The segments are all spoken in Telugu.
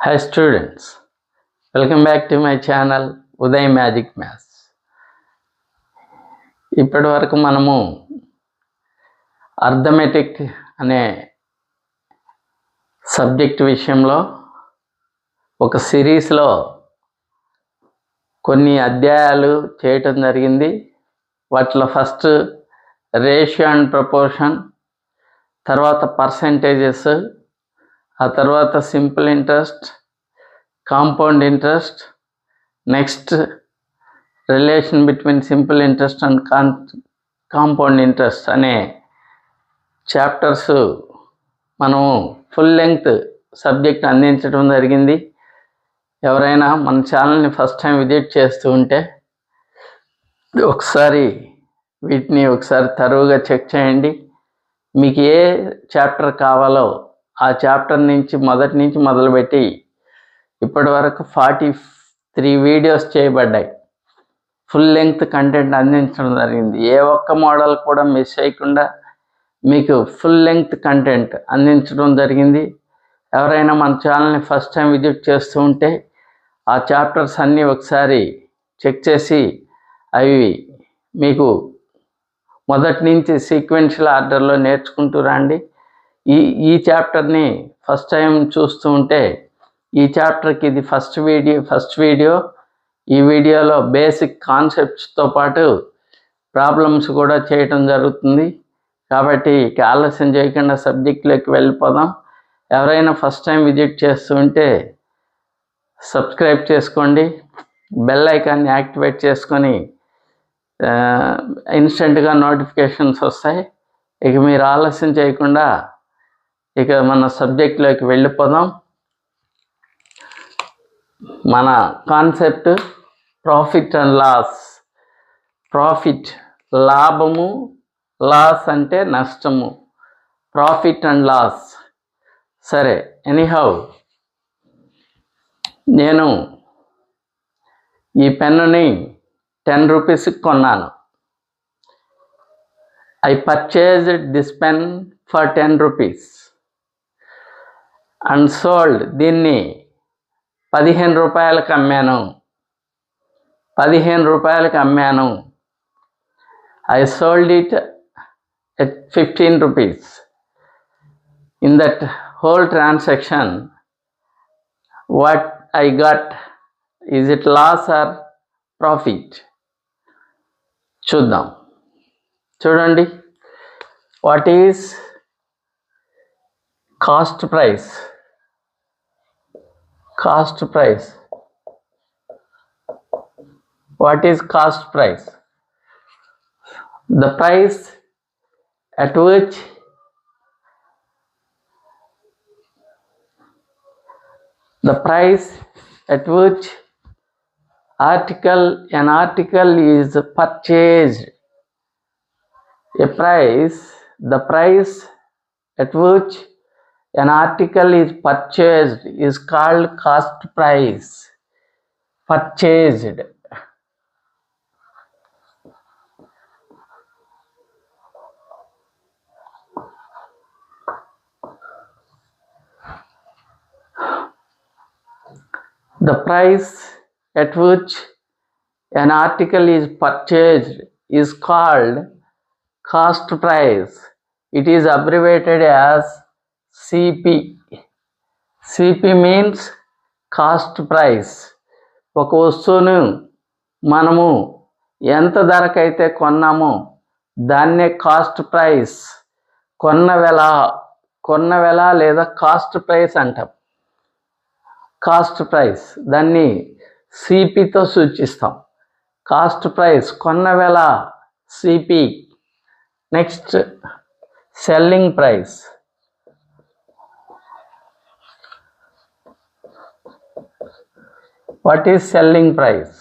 Hi students, welcome back to my channel Uday Magic Maths. ఇప్పటి వరకు మనము అర్థమెటిక్ అనే సబ్జెక్ట్ విషయంలో ఒక సిరీస్లో కొన్ని అధ్యాయాలు చేయటం జరిగింది. వాటిలో ఫస్ట్ రేషియో అండ్ ప్రపోర్షన్, తర్వాత పర్సెంటేజెస్, ఆ తర్వాత simple interest, compound interest, next relation between simple interest and compound interest అనే చాప్టర్స్ మనము ఫుల్ లెంగ్త్ సబ్జెక్ట్ అందించడం జరిగింది. ఎవరైనా మన ఛానల్ని ఫస్ట్ టైం విజిట్ చేస్తూ ఉంటే ఒకసారి వీటిని తరువుగా చెక్ చేయండి. మీకు ఏ చాప్టర్ కావాలో ఆ చాప్టర్ నుంచి మొదలుపెట్టి ఇప్పటి వరకు 43 వీడియోస్ చేయబడ్డాయి. ఫుల్ లెంగ్త్ కంటెంట్ అందించడం జరిగింది. ఏ ఒక్క మోడల్ కూడా మిస్ చేయకుండా మీకు ఫుల్ లెంగ్త్ కంటెంట్ అందించడం జరిగింది. ఎవరైనా మన ఛానల్ని ఫస్ట్ టైం విజిట్ చేస్తూ ఉంటే ఆ చాప్టర్స్ అన్నీ ఒకసారి చెక్ చేసి అవి మీకు మొదటి నుంచి సీక్వెన్షియల్ ఆర్డర్లో నేర్చుకుంటూ రండి. ఈ చాప్టర్ని ఫస్ట్ టైం చూస్తూ ఉంటే ఈ చాప్టర్కి ఇది ఫస్ట్ వీడియో. ఈ వీడియోలో బేసిక్ కాన్సెప్ట్స్తో పాటు ప్రాబ్లమ్స్ కూడా చేయటం జరుగుతుంది. కాబట్టి ఆలస్యం చేయకుండా సబ్జెక్ట్లోకి వెళ్ళిపోదాం. ఎవరైనా ఫస్ట్ టైం విజిట్ చేస్తూ ఉంటే సబ్స్క్రైబ్ చేసుకోండి, బెల్ ఐకాన్ని యాక్టివేట్ చేసుకొని ఇన్స్టెంట్గా నోటిఫికేషన్స్ వస్తాయి. ఇక మీరు ఆలస్యం చేయకుండా ఇక మన సబ్జెక్ట్లోకి వెళ్ళిపోదాం. మన concept profit and loss. Profit లాభము, లాస్ అంటే నష్టము. Profit and loss. సరే, ఎనీహౌ నేను ఈ పెన్నుని 10 రూపీస్కి కొన్నాను. I purchased this pen for 10 rupees and sold దీన్ని 15 రూపాయలకు అమ్మాను. 15 రూపాయలకు అమ్మాను. I sold it at 15 rupees. In that whole transaction, what I got, is it loss or profit? చూద్దాం. చూడండి, what is cost price? Cost price. What is cost price? The price at which an article is purchased. The price at which an article is purchased is called cost price. Purchased. The price at which an article is purchased is called cost price. It is abbreviated as CP. CP means cost price. ఒక వస్తువును మనము ఎంత ధరకైతే కొన్నామో దాన్నే కాస్ట్ ప్రైస్, కొన్న వెల లేదా కాస్ట్ ప్రైస్ అంటాం. కాస్ట్ ప్రైస్ దాన్ని సిపితో సూచిస్తాం. కాస్ట్ ప్రైస్, కొన్న వెల, CP. Next selling price. What is selling price?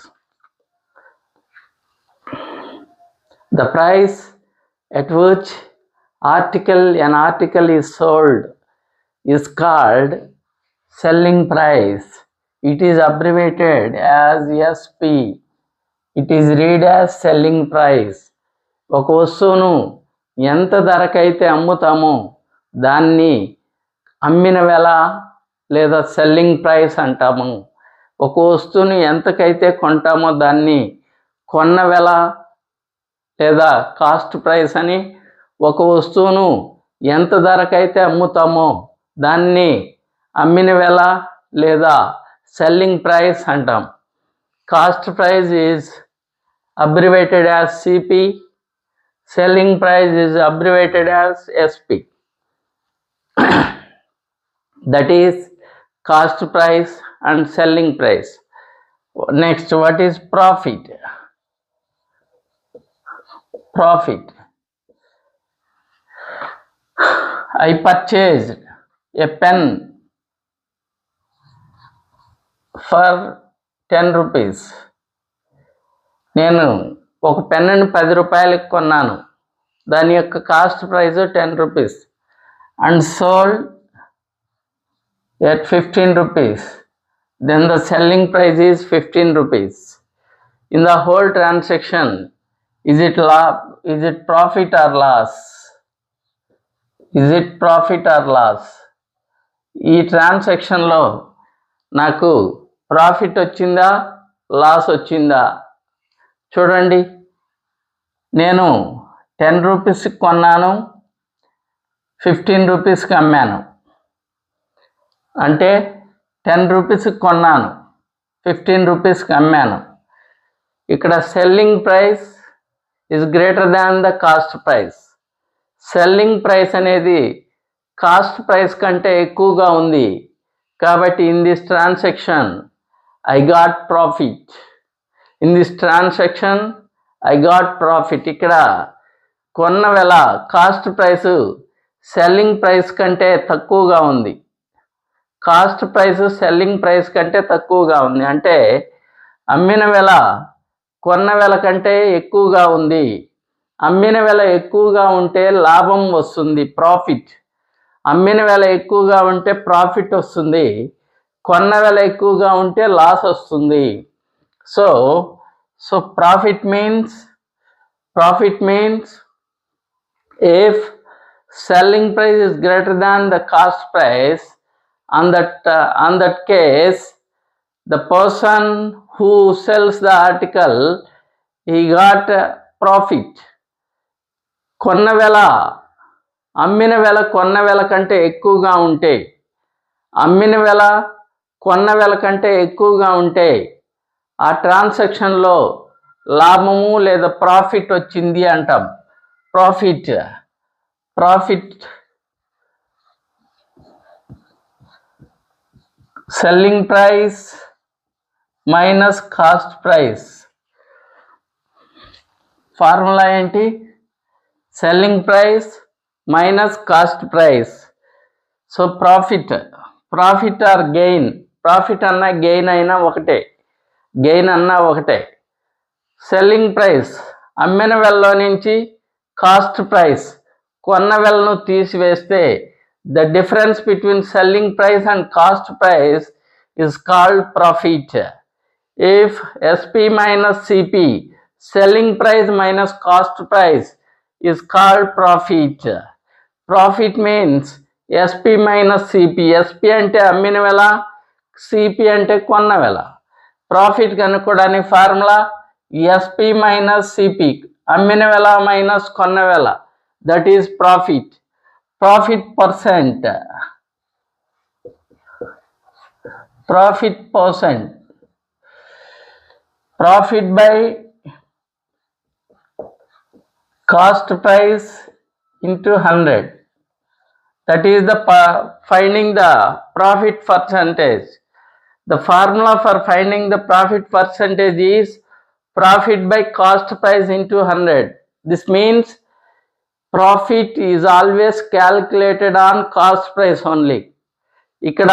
The price at which an article is sold is called selling price. It is abbreviated as SP. It is read as selling price. ఒక వస్తువును ఎంత ధరకైతే అమ్ముతామో దాన్ని అమ్మిన వెల లేదా సెల్లింగ్ ప్రైస్ అంటాము. ఒక వస్తువుని ఎంతకైతే కొంటామో దాన్ని కొన్న వెల లేదా కాస్ట్ ప్రైస్ అని, ఒక వస్తువును ఎంత ధరకైతే అమ్ముతామో దాన్ని అమ్మిన వెల లేదా సెల్లింగ్ ప్రైస్ అంటాం. Cost price is abbreviated as CP, selling price is abbreviated as SP. That is cost price and selling price. Next, what is profit? Profit. I purchased a pen for 10 rupees. నేను ఒక పెన్నుని 10 రూపాయలకి కొన్నాను. దాని యొక్క cost price 10 rupees. And sold at 15 rupees. Then the selling price is 15 rupees. In the whole transaction is it profit or loss? ఈ ట్రాన్సాక్షన్లో నాకు ప్రాఫిట్ వచ్చిందా, లాస్ వచ్చిందా? చూడండి, నేను 10 రూపీస్కి కొన్నాను, 15 రూపీస్కి అమ్మాను. అంటే 10 రూపీస్కి కొన్నాను, 15 రూపీస్కి అమ్మాను. ఇక్కడ selling price is greater than the cost price. Selling price అనేది కాస్ట్ ప్రైస్ కంటే ఎక్కువగా ఉంది. కాబట్టి in this transaction I got profit. In this transaction I got profit. ఇక్కడ కొన్న వెల కాస్ట్ ప్రైస్ సెల్లింగ్ ప్రైస్ కంటే తక్కువగా ఉంది. కాస్ట్ ప్రైస్ సెల్లింగ్ ప్రైస్ కంటే తక్కువగా ఉంది. అంటే అమ్మిన వెల కొన్న వెల కంటే ఎక్కువగా ఉంది. అమ్మిన వెల ఎక్కువగా ఉంటే లాభం వస్తుంది, ప్రాఫిట్. అమ్మిన వెల ఎక్కువగా ఉంటే ప్రాఫిట్ వస్తుంది. కొన్న వెల ఎక్కువగా ఉంటే లాస్ వస్తుంది. So profit means if selling price is greater than the cost price, on that case the person who sells the article, he got profit. కొన్న వెల అమ్మిన వెల కొన్న వెల కంటే ఎక్కువగా ఉంటే, అమ్మిన వెల కొన్న వెల కంటే ఎక్కువగా ఉంటే ఆ ట్రాన్సాక్షన్లో లాభము లేదా ప్రాఫిట్ వచ్చింది అంటాం. Profit selling price minus cost price. Formula ఏంటి? Selling price minus cost price. So profit or gain. Profit అన్నా గెయిన్ అయినా ఒకటే, గెయిన్ అన్నా ఒకటే. సెల్లింగ్ ప్రైస్ అమ్మిన వెలలో నుంచి కాస్ట్ ప్రైస్ కొన్న వెలను తీసివేస్తే the difference between selling price and cost price is called profit. If SP minus CP, selling price minus cost price, is called profit. Profit means SP minus CP. SP అంటే అమ్మిన వెల, CP అంటే కొన్న వెల. ప్రాఫిట్ కనుక్కోవడానికి ఫార్ములా SP మైనస్ CP, అమ్మిన వెల మైనస్ కొన్న వెల, that is profit. Profit percent, profit by cost price into 100. That is the finding the profit percentage. The formula for finding the profit percentage is profit by cost price into 100. This means profit is always calculated on cost price only. ఇక్కడ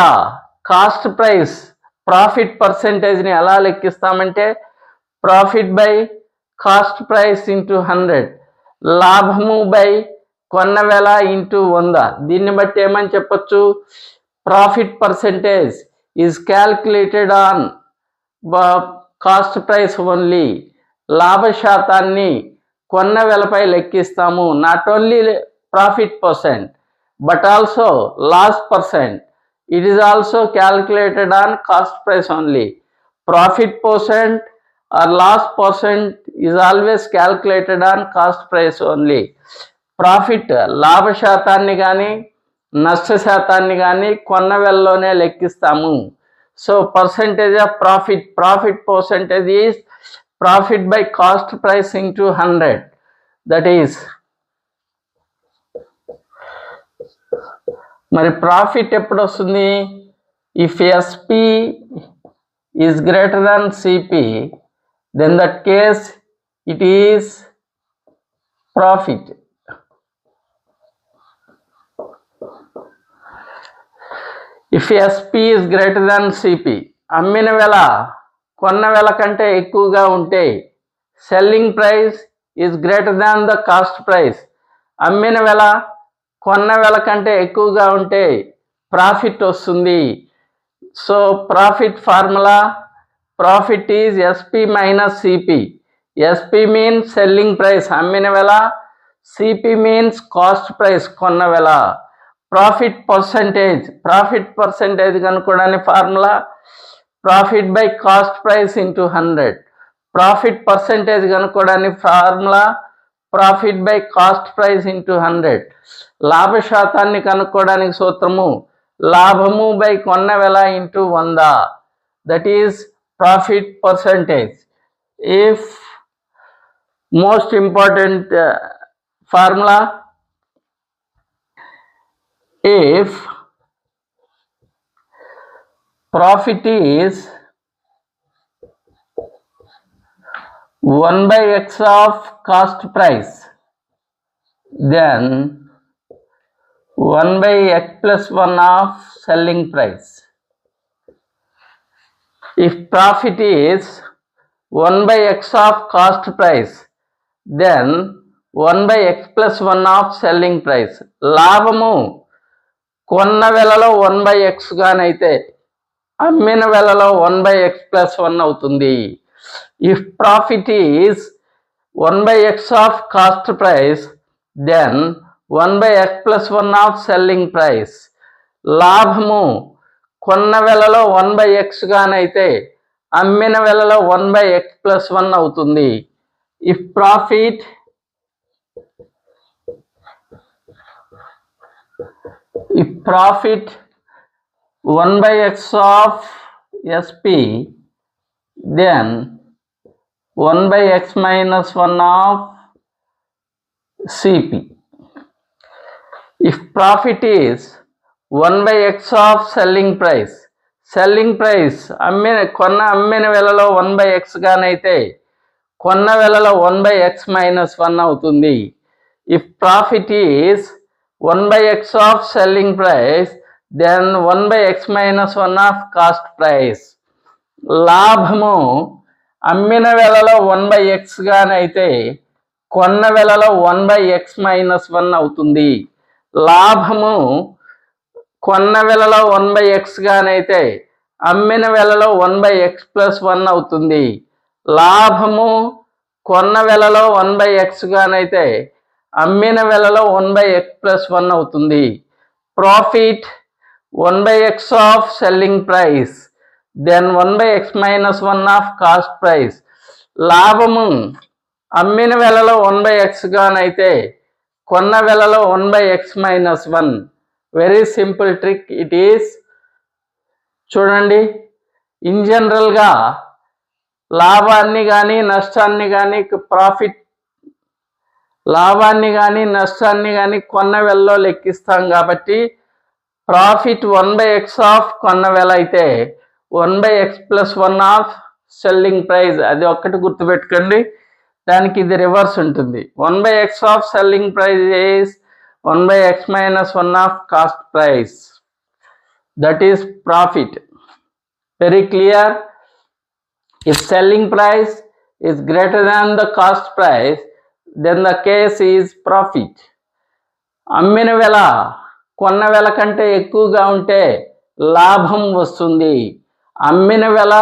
కాస్ట్ ప్రైస్ ప్రాఫిట్ పర్సెంటేజ్ని ఎలా లెక్కిస్తామంటే profit by cost price into 100, లాభము బై కొన్న వెల ఇంటూ 100. దీన్ని బట్టి ఏమని చెప్పొచ్చు? Profit percentage is calculated on cost price only. లాభ శాతాన్ని కొన్న వెలపై లెక్కిస్తాము. Not only profit percent but also loss percent. it is also calculated on cost price only. Profit percent or loss percent is always calculated on cost price only. Profit లాభ శాతాన్ని కానీ నష్ట శాతాన్ని కానీ కొన్న వెలలోనే లెక్కిస్తాము. So percentage of profit percentage is profit by cost price into 100. That is మరి ప్రాఫిట్ ఎప్పుడు వస్తుంది? If SP is greater than CP, then that case it is profit. If SP is greater than CP, అమ్మిన వెల కొన్న వెల కంటే ఎక్కువగా ఉంటే, selling price is greater than the cost price, అమ్మిన వెల కొన్న వెల కంటే ఎక్కువగా ఉంటే ప్రాఫిట్ వస్తుంది. So profit formula, profit is SP minus CP. SP means selling price అమ్మిన వెల, సిపి మీన్స్ కాస్ట్ ప్రైస్ కొన్న వెల. ప్రాఫిట్ పర్సెంటేజ్ కనుక్కోవడానికి formula profit by cost price into 100. Profit percentage కనుక్కోవడానికి formula profit by cost price into 100. లాభ శాతాన్ని కనుక్కోవడానికి సూత్రము లాభము బై కొన్న వెల into 100. That is profit percentage. If most important formula, if profit is 1 by x of cost price, then 1 by x plus 1 of selling price. If profit is 1 by x of cost price, then 1 by x plus 1 of selling price. లాభము కొన్న వెలలో 1/x గానైతే అమ్మిన వెలలో 1/x plus 1 అవుతుంది. If profit is 1/x of cost price, then 1/x plus 1 of selling price. లాభము కొన్న వెలలో 1/x గానైతే అమ్మిన వెలలో 1/x plus 1 అవుతుంది. If profit if profit 1/x of SP, then 1/x minus 1 of CP. If profit is 1/x of selling price అమ్మిన వెలలో 1/x గానైతే కొన్న వెలలో 1/x minus 1 అవుతుంది. If profit is 1/x of selling price, then 1/x minus 1 of cost price. లాభము అమ్మిన వెలలో 1/x గానైతే కొన్న వెలలో 1/x minus 1 అవుతుంది. లాభము కొన్న వెలలో 1/x గానైతే అమ్మిన వెలలో 1/x plus 1 అవుతుంది. లాభము కొన్న వెలలో 1/x గానైతే అమ్మిన వెలలో 1/x plus 1 అవుతుంది. Profit 1/x of selling price, then 1/x minus 1 of cost price. లాభము అమ్మిన వెలలో 1/x గానైతే కొన్న వెలలో 1/x minus 1. Very simple trick it is. చూడండి, ఇన్ జనరల్గా లాభాన్ని కానీ నష్టాన్ని కానీ లాభాన్ని కానీ నష్టాన్ని కానీ కొన్న వెలలో లెక్కిస్తాం కాబట్టి ప్రాఫిట్ 1/x ఆఫ్ కొన్న వెల అయితే 1/x plus 1 of selling price. అది ఒక్కటి గుర్తుపెట్టుకోండి, దానికి ఇది రివర్స్ ఉంటుంది. 1/x of selling price is 1/x minus 1 of cost price. That is profit. Very clear. If selling price is greater than the cost price, then the case is profit. అమ్మిన వెల కొన్న వెల కంటే ఎక్కువగా ఉంటే లాభం వస్తుంది. అమ్మిన వెల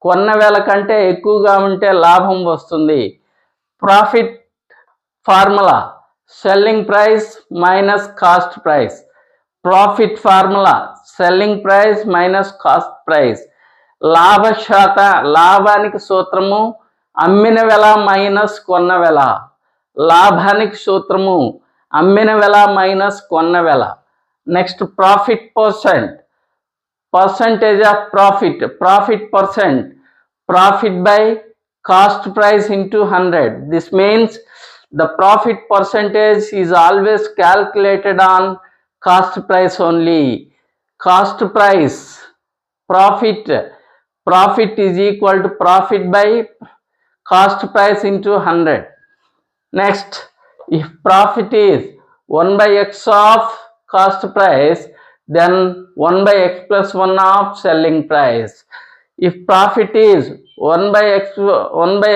కొన్న వెల కంటే ఎక్కువగా ఉంటే లాభం వస్తుంది. Profit formula selling price minus cost price. Profit formula selling price minus cost price. లాభానికి సూత్రము అమ్మిన వెల మైనస్ కొన్న వెల. లాభానికి సూత్రము అమ్మిన వెల మైనస్ కొన్న వెల. Next profit percentage of profit percent, profit by cost price into 100. This means the profit percentage is always calculated on cost price only. Cost price, profit is equal to profit by cost price into 100. Next, if profit is 1 by x of cost price, then 1 by x plus 1 of selling price. If profit is 1 by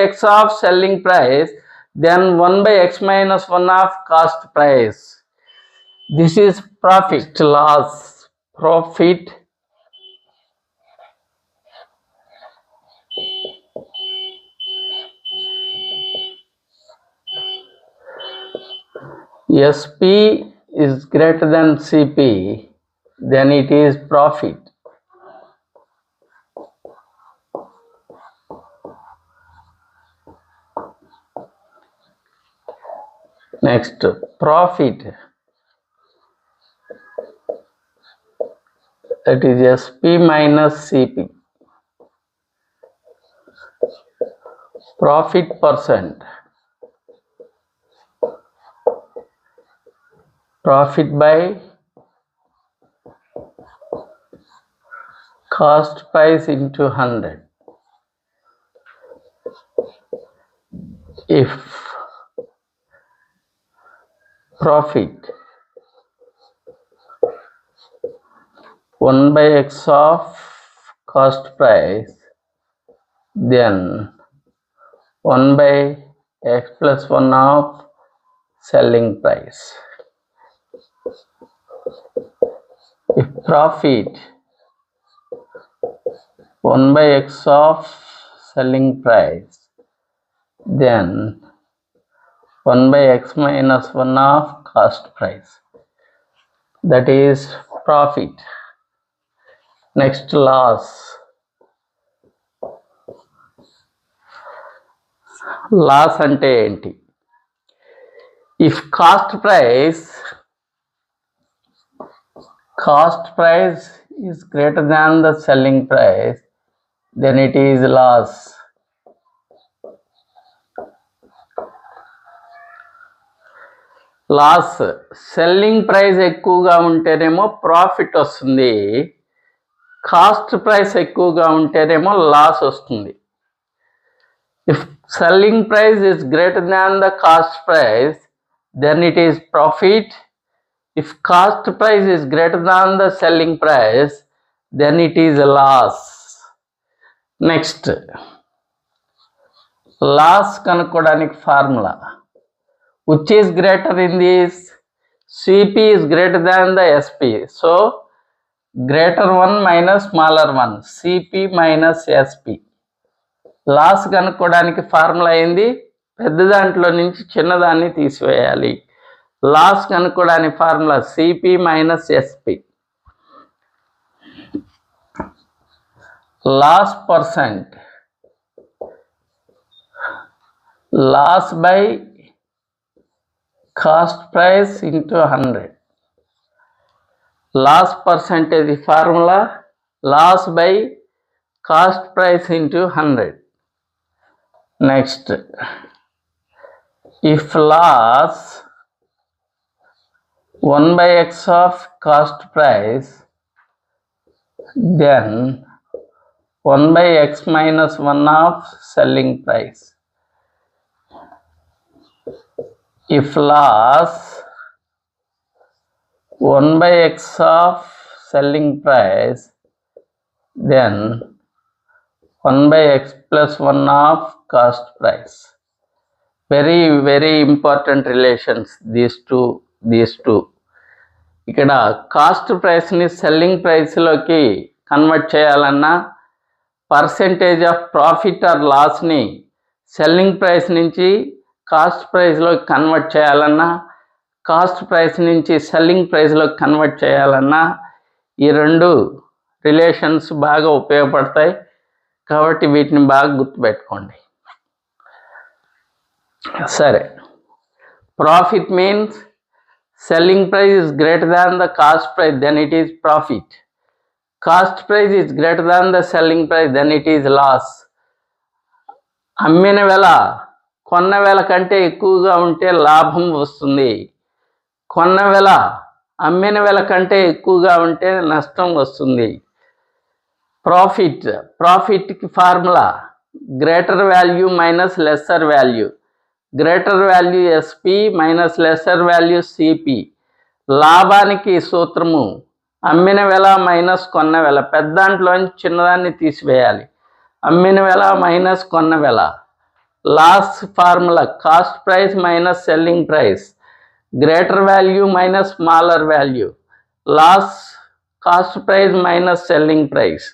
x of selling price, then 1 by x minus 1 of cost price. This is profit. Loss, profit SP is greater than CP, then it is profit. Next, profit, that is SP minus CP. Profit percent, profit by cost price into 100. If profit 1 by x of cost price, then 1 by x plus 1 of selling price. If profit 1 by x of selling price, then 1 by x minus 1 of cost price, that is profit. Next, loss. Loss ante enti? If cost price is greater than the selling price, then it is loss. Loss, selling price ఎక్కువగా ఉంటేనేమో ప్రాఫిట్ వస్తుంది, కాస్ట్ ప్రైస్ ఎక్కువగా ఉంటేనేమో లాస్ వస్తుంది. If selling price is greater than the cost price, then it is profit. If cost price is greater than the selling price, then it is loss. Next, loss కనుక్కోవడానికి formula, which is greater in this? CP is greater than the SP. So, greater one minus smaller one. CP minus SP. Loss కనుక్కోవడానికి ఫార్ములా ఏంది? పెద్ద దాంట్లో నుంచి చిన్నదాన్ని తీసివేయాలి. లాస్ కనుక్కోవడానికి formula CP minus SP. Loss percent, loss by cost price into 100. Loss percentage formula, loss by cost price into 100. Next, if loss 1 by x of cost price, then 1 by x minus 1 of selling price. If loss 1 by x of selling price, then 1 by x plus 1 of cost price. Very, very important relations, these two. ఇక్కడ కాస్ట్ ప్రైస్ని సెల్లింగ్ ప్రైస్లోకి కన్వర్ట్ చేయాలన్నా, పర్సెంటేజ్ ఆఫ్ ప్రాఫిట్ ఆర్ లాస్ని సెల్లింగ్ ప్రైస్ నుంచి కాస్ట్ ప్రైస్లో కన్వర్ట్ చేయాలన్నా, కాస్ట్ ప్రైస్ నుంచి సెల్లింగ్ ప్రైస్లో కన్వర్ట్ చేయాలన్నా ఈ రెండు రిలేషన్స్ బాగా ఉపయోగపడతాయి. కాబట్టి వీటిని బాగా గుర్తుపెట్టుకోండి. సరే, profit means selling price is greater than the cost price, then it is profit. Cost price is greater than the selling price, then it is loss. అమ్మిన వెల కొన్న వెల కంటే ఎక్కువగా ఉంటే లాభం వస్తుంది. కొన్న వెల అమ్మిన వెల కంటే ఎక్కువగా ఉంటే నష్టం వస్తుంది. ప్రాఫిట్కి formula greater value minus lesser value. Greater value SP minus lesser value CP. లాభానికి సూత్రము అమ్మిన వెల మైనస్ కొన్న వెల. పెద్దాంట్లోంచి చిన్నదాన్ని తీసివేయాలి. అమ్మిన వెల మైనస్ కొన్న వెల. Loss formula cost price minus selling price. Greater value minus smaller value. Loss cost price minus selling price.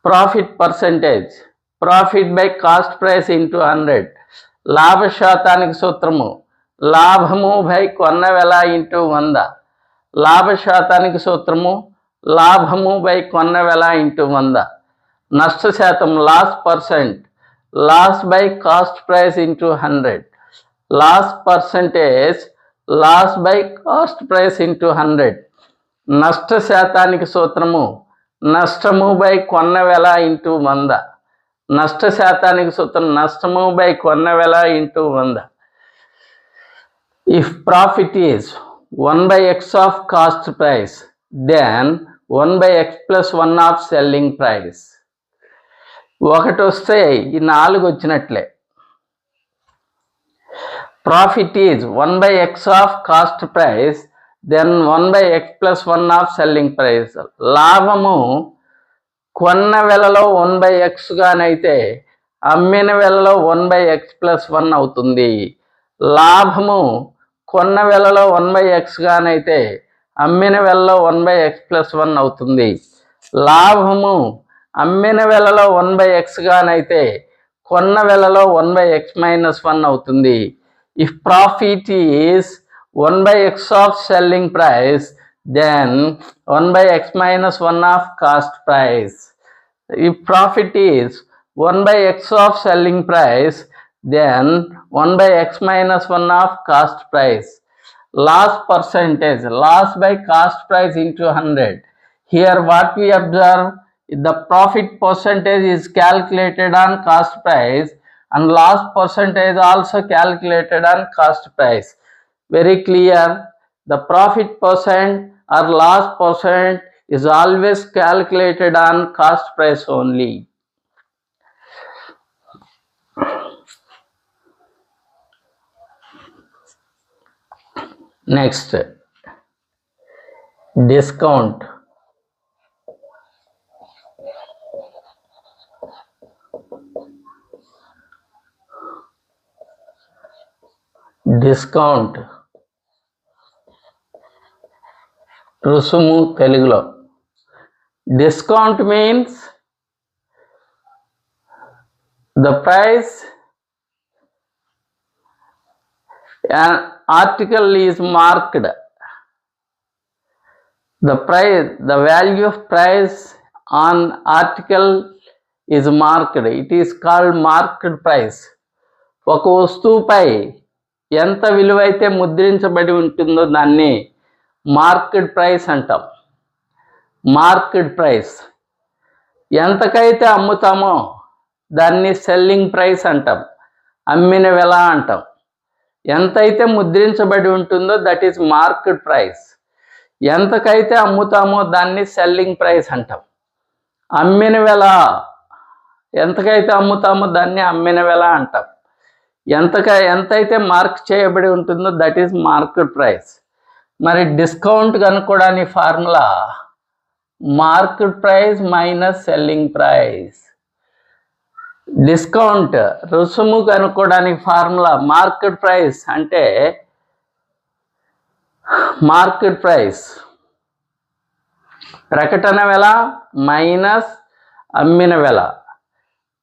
Profit percentage profit by cost price into 100. లాభ శాతానికి సూత్రము లాభము బై కొన్న వెల ఇంటూ 100. లాభ శాతానికి సూత్రము లాభము బై కొన్న వెల ఇంటూ 100. నష్ట శాతం loss percent loss by cost price into 100. Loss percentage loss by cost price into 100. నష్ట శాతానికి సూత్రము నష్టము బై కొన్న వెల ఇంటూ 100. నష్ట శాతానికి సూత్రం నష్టము బై కొన్న వెల into 100. If profit is 1/x of cost price, then 1/x + 1 of selling price. ఒకటి వస్తే ఈ 4 వచ్చినట్లే. Profit is 1/x of cost price, then 1/x + 1 of selling price. లాభము కొన్న వెలలో 1/x గానైతే అమ్మిన వెలలో 1/x + 1 అవుతుంది. లాభము కొన్న వెలలో 1/x గానైతే అమ్మిన వెలలో 1/x + 1 అవుతుంది. లాభము అమ్మిన వెలలో 1/x గానైతే కొన్న వెలలో 1/x - 1 అవుతుంది. If profit is 1/x of selling price, then 1/x - 1 of cost price. If profit is 1/x of selling price, then 1/x - 1 of cost price. Loss percentage loss by cost price into 100. Here what we observe, the profit percentage is calculated on cost price and loss percentage also calculated on cost price. Very clear. The profit percent or loss percent is always calculated on cost price only. Next, discount. Discount రుసుము తెలుగులో. Discount means the price an article is marked. The value of price on article is marked. It is called marked price. ఒక వస్తువుపై ఎంత విలువైతే ముద్రించబడి ఉంటుందో దాన్ని మార్కెట్ ప్రైస్ అంటాం. Market price. ఎంతకైతే అమ్ముతామో దాన్ని సెల్లింగ్ ప్రైస్ అంటాం, అమ్మిన వెల అంటాం. ఎంతైతే ముద్రించబడి ఉంటుందో దట్ ఈస్ మార్కెట్ ప్రైస్. ఎంతకైతే అమ్ముతామో దాన్ని సెల్లింగ్ ప్రైస్ అంటాం. అమ్మిన వెల ఎంతకైతే అమ్ముతామో దాన్ని అమ్మిన వెల అంటాం. ఎంతైతే మార్క్ చేయబడి ఉంటుందో దట్ ఈస్ మార్కెట్ ప్రైస్. మరి డిస్కౌంట్ కనుక్కోవడానికి formula market price minus selling price. Discount రుసుము కనుక్కోవడానికి ఫార్ములా మార్కెట్ ప్రైస్ అంటే మార్కెట్ ప్రైస్ ప్రకటన వెల మైనస్ అమ్మిన వెల.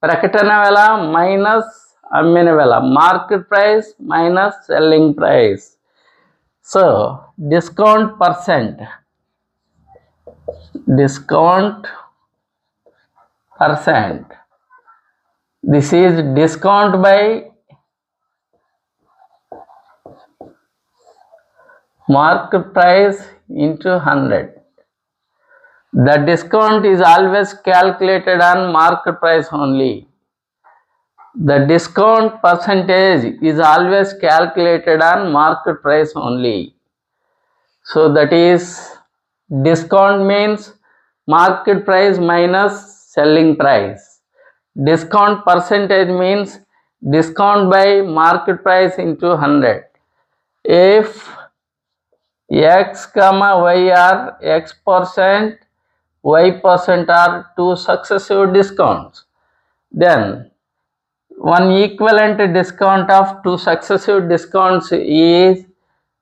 ప్రకటన వెల మైనస్ అమ్మిన వెల. Market price minus selling price. So discount percent, this is discount by market price into 100. The discount is always calculated on market price only. The discount percentage is always calculated on market price only. So that is, discount means market price minus selling price. Discount percentage means discount by market price into 100. If x comma y are x%, y% are two successive discounts, then one equivalent discount of two successive discounts is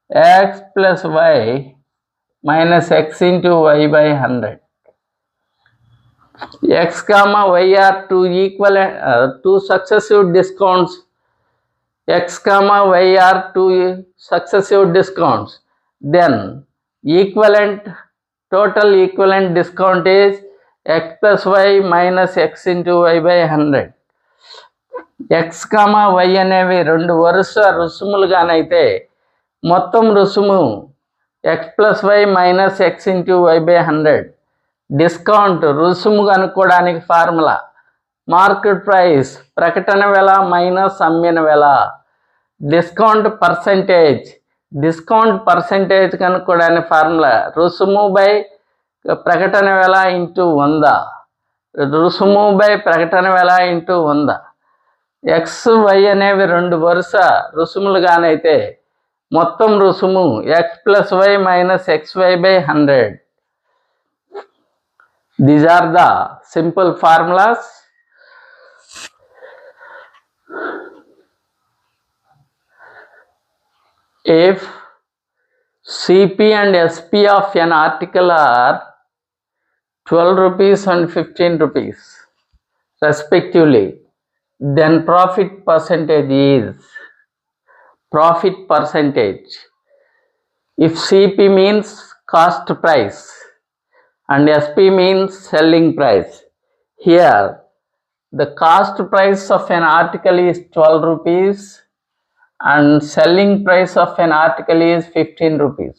x plus y minus x into y by 100. X comma y are two successive discounts. X comma y are two successive discounts. Then total equivalent discount is x plus y minus x into y by 100. x comma y అనేవి రెండు వరుస రుసుములుగానైతే మొత్తం రుసుము x plus y minus x into y by 100. Discount రుసుము కనుక్కోవడానికి ఫార్ములా మార్కెట్ ప్రైస్ ప్రకటన వెల మైనస్ అమ్మిన వెల. డిస్కౌంట్ పర్సెంటేజ్ కనుక్కోవడానికి ఫార్ములా రుసుము బై ప్రకటన వెల ఇంటూ 100. రుసుము బై ప్రకటన వెల ఇంటూ 100. ఎక్స్ వై అనేవి రెండు వరుస రుసుములుగానైతే మొత్తం రుసుము x plus y minus xy by 100. These are the simple formulas. If CP and SP of an article are 12 rupees and 15 rupees respectively, then profit percentage. If CP means cost price and SP means selling price, here the cost price of an article is 12 rupees and selling price of an article is 15 rupees.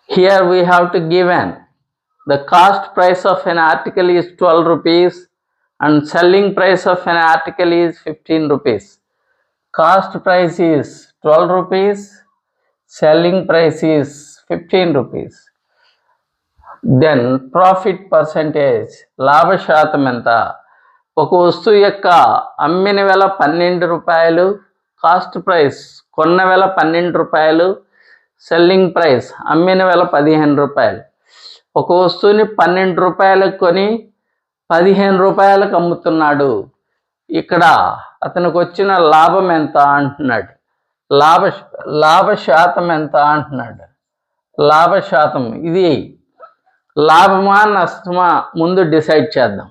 Here we have to given the cost price of an article is 12 rupees and selling price of an article is 15 rupees. Cost price is 12 rupees, selling price is 15 rupees. Then profit percentage, లాభ శాతం ఎంత? ఒక వస్తువు యొక్క అమ్మిన వెల 12 రూపాయలు, కాస్ట్ ప్రైస్ కొన్న వెల 12 రూపాయలు, సెల్లింగ్ ప్రైస్ అమ్మిన వెల 15 రూపాయలు. ఒక వస్తువుని 12 రూపాయలకు కొని 15 రూపాయలకు అమ్ముతున్నాడు. ఇక్కడ అతనికి వచ్చిన లాభం ఎంత అంటున్నాడు, లాభ శాతం ఎంత అంటున్నాడు. లాభ శాతం ఇది లాభమా నష్టమా ముందు డిసైడ్ చేద్దాం.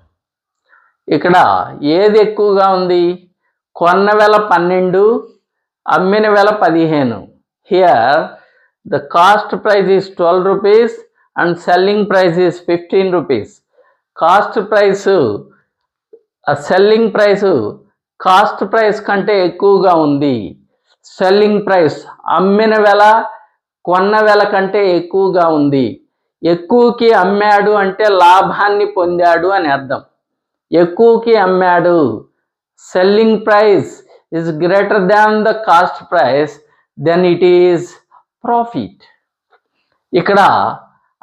ఇక్కడ ఏది ఎక్కువగా ఉంది? కొన్న వెల 12, అమ్మిన వెల 15. Here the cost price is 12 rupees and selling price is 15 rupees. Cost price selling price cost price కంటే ఎక్కువగా ఉంది. సెల్లింగ్ ప్రైస్ అమ్మిన వెల కొన్న వెల కంటే ఎక్కువగా ఉంది. ఎక్కువకి అమ్మాడు అంటే లాభాన్ని పొందాడు అని అర్థం. ఎక్కువకి అమ్మాడు, selling price is greater than the cost price, then it is profit. ఇక్కడ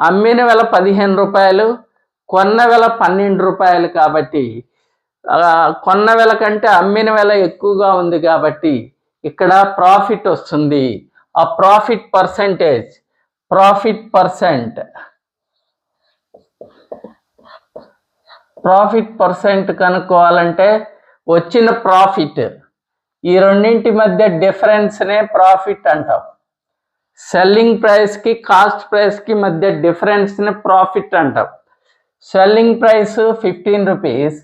అమ్మిన వెల 15 రూపాయలు, కొన్న వెల 12 రూపాయలు కాబట్టి కొన్న వెల కంటే అమ్మిన వెల ఎక్కువగా ఉంది కాబట్టి ఇక్కడ ప్రాఫిట్ వస్తుంది. ఆ ప్రాఫిట్ పర్సెంట్ కనుక్కోవాలంటే వచ్చిన ప్రాఫిట్, ఈ రెండింటి మధ్య డిఫరెన్స్నే ప్రాఫిట్ అంటాం. సెల్లింగ్ ప్రైస్కి కాస్ట్ ప్రైస్కి మధ్య డిఫరెన్స్ని ప్రాఫిట్ అంటాం. Selling price 15 rupees,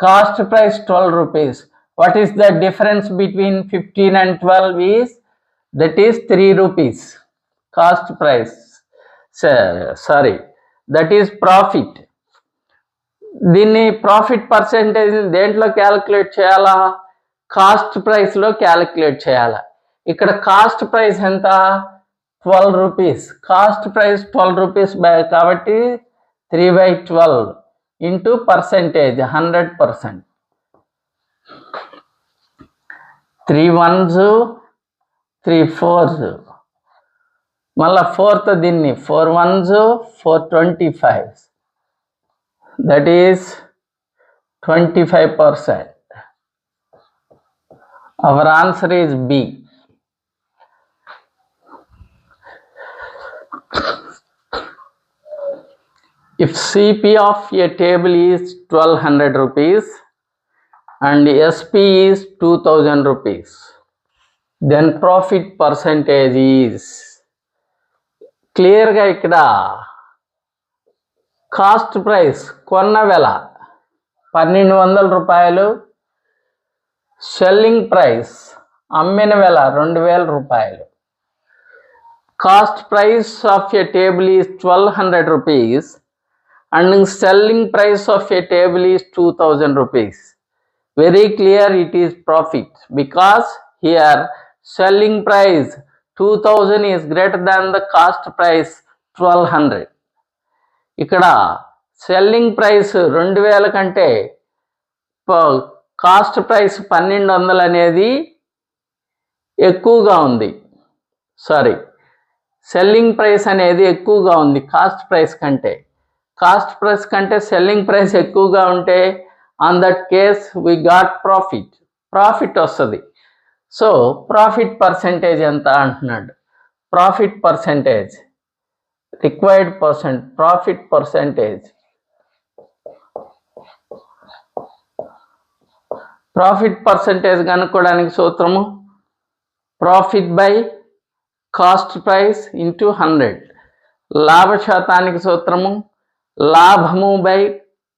cost price 12 rupees. What is the difference between 15 and 12 is that is 3 rupees cost price, sorry that is profit. దీన్ని ప్రాఫిట్ పర్సెంటేజ్ దేంట్లో క్యాలిక్యులేట్ చేయాలా? కాస్ట్ ప్రైస్లో క్యాలిక్యులేట్ చేయాలా. ఇక్కడ కాస్ట్ ప్రైస్ ఎంత? 12 రూపీస్. కాస్ట్ ప్రైస్ 12 రూపీస్ కాబట్టి 3/12 ఇంటూ పర్సెంటేజ్ 100%. 3 ones 3 fours, మళ్ళా 4th దీన్ని 4 ones 4 25s, that is 25%. Our answer is B. If CP of a table is 1200 rupees and SP is 2000 rupees, then profit percentage is, క్లియర్గా ఇక్కడ కాస్ట్ ప్రైస్ కొన్న వెల 1200 రూపాయలు, సెల్లింగ్ ప్రైస్ అమ్మిన వెల 2000 రూపాయలు. Cost price of a table is 1200 rupees and selling price of a table is 2000 rupees. Very clear, it is profit because here selling price 2000 is greater than the cost price 1200. ఇక్కడ సెల్లింగ్ ప్రైస్ 2000 కంటే కాస్ట్ ప్రైస్ 1200 అనేది ఎక్కువగా ఉంది. సారీ, సెల్లింగ్ ప్రైస్ అనేది ఎక్కువగా ఉంది కాస్ట్ ప్రైస్ కంటే. కాస్ట్ ప్రైస్ కంటే సెల్లింగ్ ప్రైస్ ఎక్కువగా ఉంటే on that case we got profit వస్తుంది. సో ప్రాఫిట్ పర్సెంటేజ్ ఎంత అంటున్నాడు. Profit percentage required profit percentage. Profit percentage కనుక్కోవడానికి సూత్రము profit by cost price into 100. లాభ శాతానికి సూత్రము లాభము బై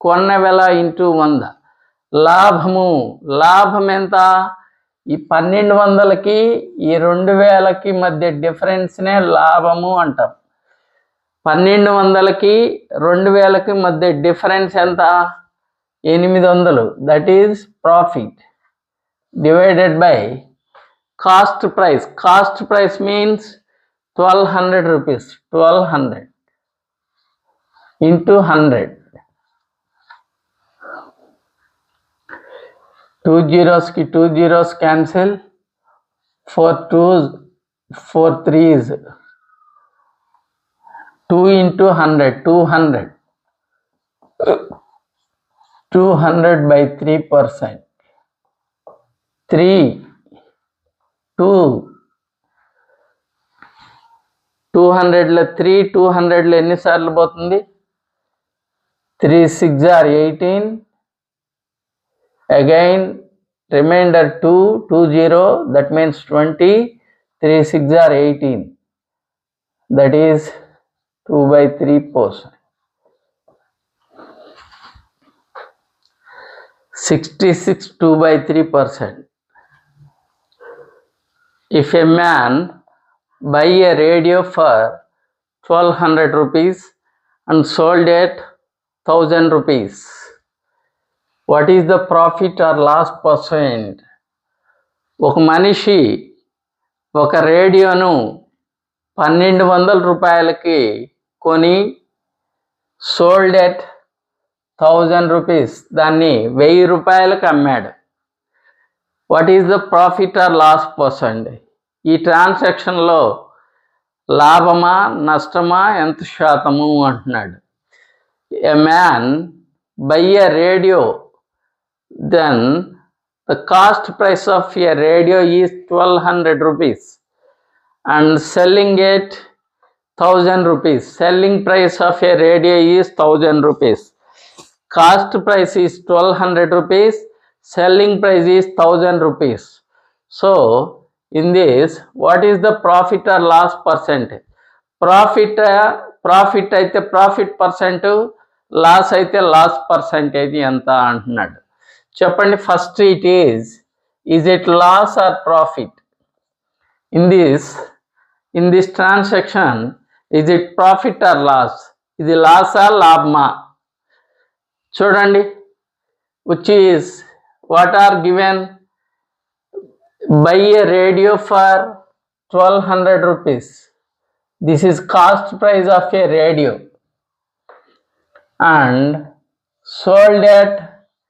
కొన్న వెల ఇంటూ 100. లాభం ఎంత? ఈ 1200కి ఈ 2000కి మధ్య డిఫరెన్స్నే లాభము అంటాం. 1200కి 2000కి మధ్య డిఫరెన్స్ ఎంత? 800. That is profit divided by cost price. Cost price means 1200 rupees. 1200 into 100. 2 zeros की 2 zeros cancel. 4 2s 4 3s. 2 into 100 200. 200 by 3%. 3 2 200లో 3 200లో ఎన్నిసార్లు పోతుంది? 3 6 are 18. Again remainder 2 20, that means 20. 3 6 are 18. That is 2/3%. 66 2/3%. If a man buy a radio for 1200 rupees and sold at 1000 rupees, what is the profit or loss percent? ఒక మనిషి ఒక రేడియోను 1200 రూపాయలకి కొని సోల్డ్ ఎట్ 1000 రూపీస్, దాన్ని 1000 రూపాయలకు అమ్మాడు. What is the profit or loss percent? ఈ ట్రాన్సాక్షన్లో లాభమా నష్టమా ఎంత శాతము అంటున్నాడు. A man buy a radio, then the cost price of a radio is 1200 rupees and selling it 1000 rupees. Selling price of a radio is 1000 rupees. Cost price is 1200 rupees. Selling price is 1000 rupees. So in this, what is the profit or loss percentage? Profit అయితే profit percent, లాస్ అయితే లాస్ పర్సెంటేజ్ ఎంత అంటున్నాడు. చెప్పండి. First it is it loss or profit? in this transaction, is it profit or loss? ఇది లాసా లాభమా? చూడండి, which is what are given, buy a radio for 1200 rupees. This is cost price of a radio, and sold at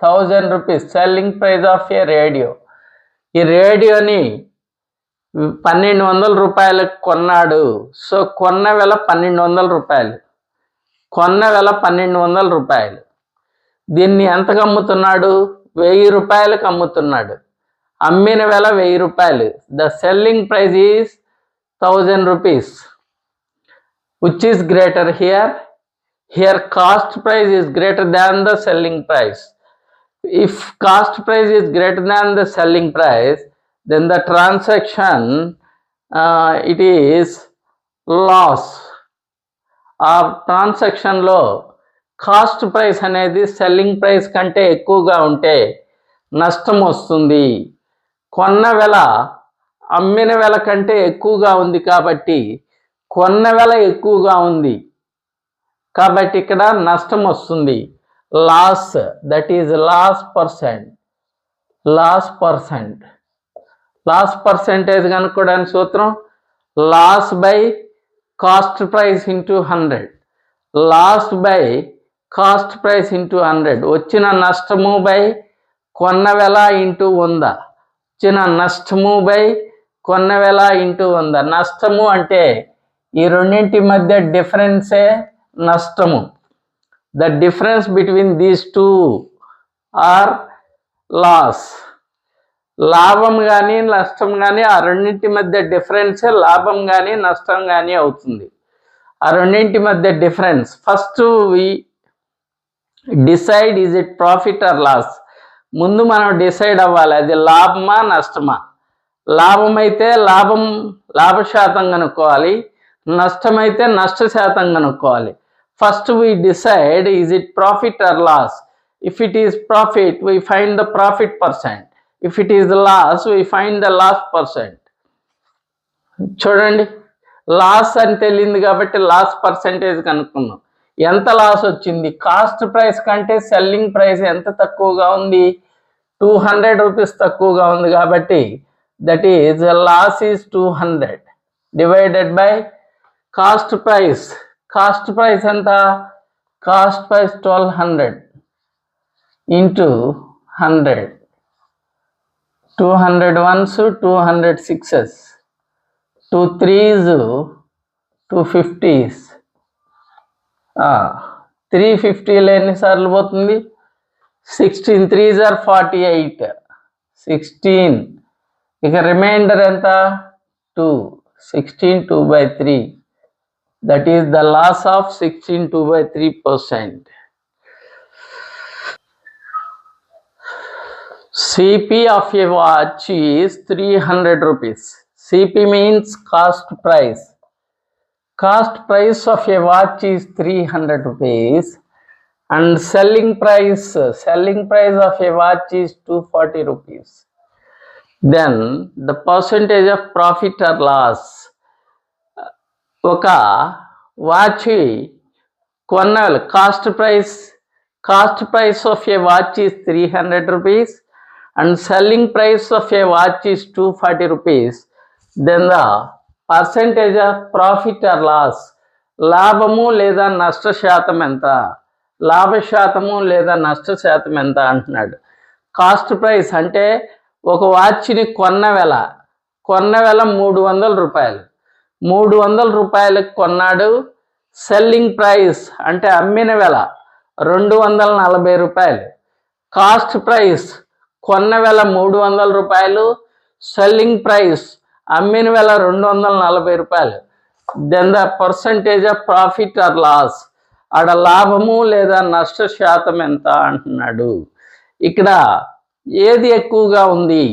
1000 rupees, selling price of a radio. ఈ రేడియోని 1200 రూపాయలకు కొన్నాడు. సో కొన్న వెల 1200 రూపాయలు, కొన్న వెల 1200 రూపాయలు. దీన్ని ఎంతకు అమ్ముతున్నాడు? 1000 రూపాయలకు అమ్ముతున్నాడు. అమ్మిన వెల 1000 రూపాయలు. The selling price is 1000 rupees. Which is greater here? Here cost price is greater than the selling price. If cost price is greater than the selling price, then the transaction it is loss. ఆ ట్రాన్సాక్షన్లో కాస్ట్ ప్రైస్ అనేది సెల్లింగ్ ప్రైస్ కంటే ఎక్కువగా ఉంటే నష్టం వస్తుంది. కొన్న వెల అమ్మిన వెల కంటే ఎక్కువగా ఉంది కాబట్టి కొన్న వెల ఎక్కువగా ఉంది కాబట్టి ఇక్కడ నష్టం వస్తుంది. Loss, that is loss percent. Loss percentage కనుక్కోవడానికి సూత్రం loss by cost price into 100. Loss by cost price into 100. వచ్చిన నష్టము బై కొన్న వెల ఇంటూ 100. వచ్చిన నష్టము బై కొన్న వెల ఇంటూ 100. నష్టము అంటే ఈ రెండింటి మధ్య డిఫరెన్సే నష్టము. The difference between these two are loss. లాభం కానీ నష్టం కానీ ఆ రెండింటి మధ్య డిఫరెన్సే లాభం కానీ నష్టం కానీ అవుతుంది. ఆ రెండింటి మధ్య difference first we decide, is it profit or loss. ముందు మనం డిసైడ్ అవ్వాలి, అది లాభమా నష్టమా. లాభం అయితే లాభ శాతం కనుక్కోవాలి, నష్టమైతే నష్ట శాతం కనుక్కోవాలి. First we decide, is it profit or loss. If it is profit, we find the profit percent. If it is loss, we find the loss percent. చూడండి, లాస్ అని తెలియంది కాబట్టి లాస్ పర్సెంటేజ్ కనుక్కున్నాం. ఎంత లాస్ వచ్చింది? కాస్ట్ ప్రైస్ కంటే సెల్లింగ్ ప్రైస్ ఎంత తక్కువగా ఉంది? 200 రూపీస్ తక్కువగా ఉంది కాబట్టి that is loss is 200 divided by cost price. Cost price ఎంత? Cost price 1200 into 100. 200 ones, 200 sixes, 2 3s, 2 50s. 350 ఎన్నిసార్లు పోతుంది? 16 3s are 48. 16. ఇక రిమైండర్ ఎంత? 2. 16 2/3. That is the loss of 16 2/3%. CP of a watch is 300 rupees. CP means cost price. Cost price of a watch is 300 rupees and selling price of a watch is 240 rupees. Then the percentage of profit or loss. ఒక వాచ్ కొన్నాళ్ళు, cost price of A watch is 300 rupees and selling price of a watch is 240 rupees. Then the percentage of profit or loss, లాభము లేదా నష్ట శాతం ఎంత? లాభ శాతము లేదా నష్ట శాతం ఎంత అంటున్నాడు. కాస్ట్ ప్రైస్ అంటే ఒక వాచ్ని కొన్న వెల 300 రూపాయలు. 300 రూపాయలకు కొన్నాడు. సెల్లింగ్ ప్రైస్ అంటే అమ్మిన వెల 240 రూపాయలు. కాస్ట్ ప్రైస్ కొన్న వెల 300 రూపాయలు, సెల్లింగ్ ప్రైస్ అమ్మిన వెల 240 రూపాయలు. Then the percentage of profit or loss, ఆడ లాభము లేదా నష్ట శాతం ఎంత అంటున్నాడు. ఇక్కడ ఏది ఎక్కువగా ఉంది?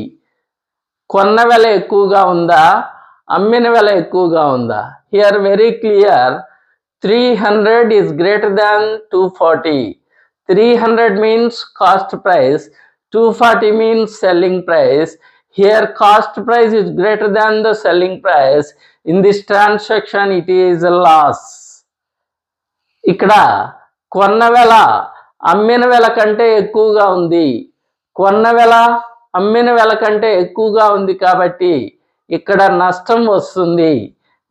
కొన్న వెల ఎక్కువగా ఉందా, అమ్మిన వెల ఎక్కువగా ఉందా? Here very clear, 300 is greater than 240. 300 means cost price, 240 means selling price. Here cost price is greater than the selling price. In this transaction it is a loss. ఇక్కడ కొన్న వెల అమ్మిన వెల కంటే ఎక్కువగా ఉంది. కొన్న వెల అమ్మిన వెల కంటే ఎక్కువగా ఉంది కాబట్టి ఇక్కడ నష్టం వస్తుంది.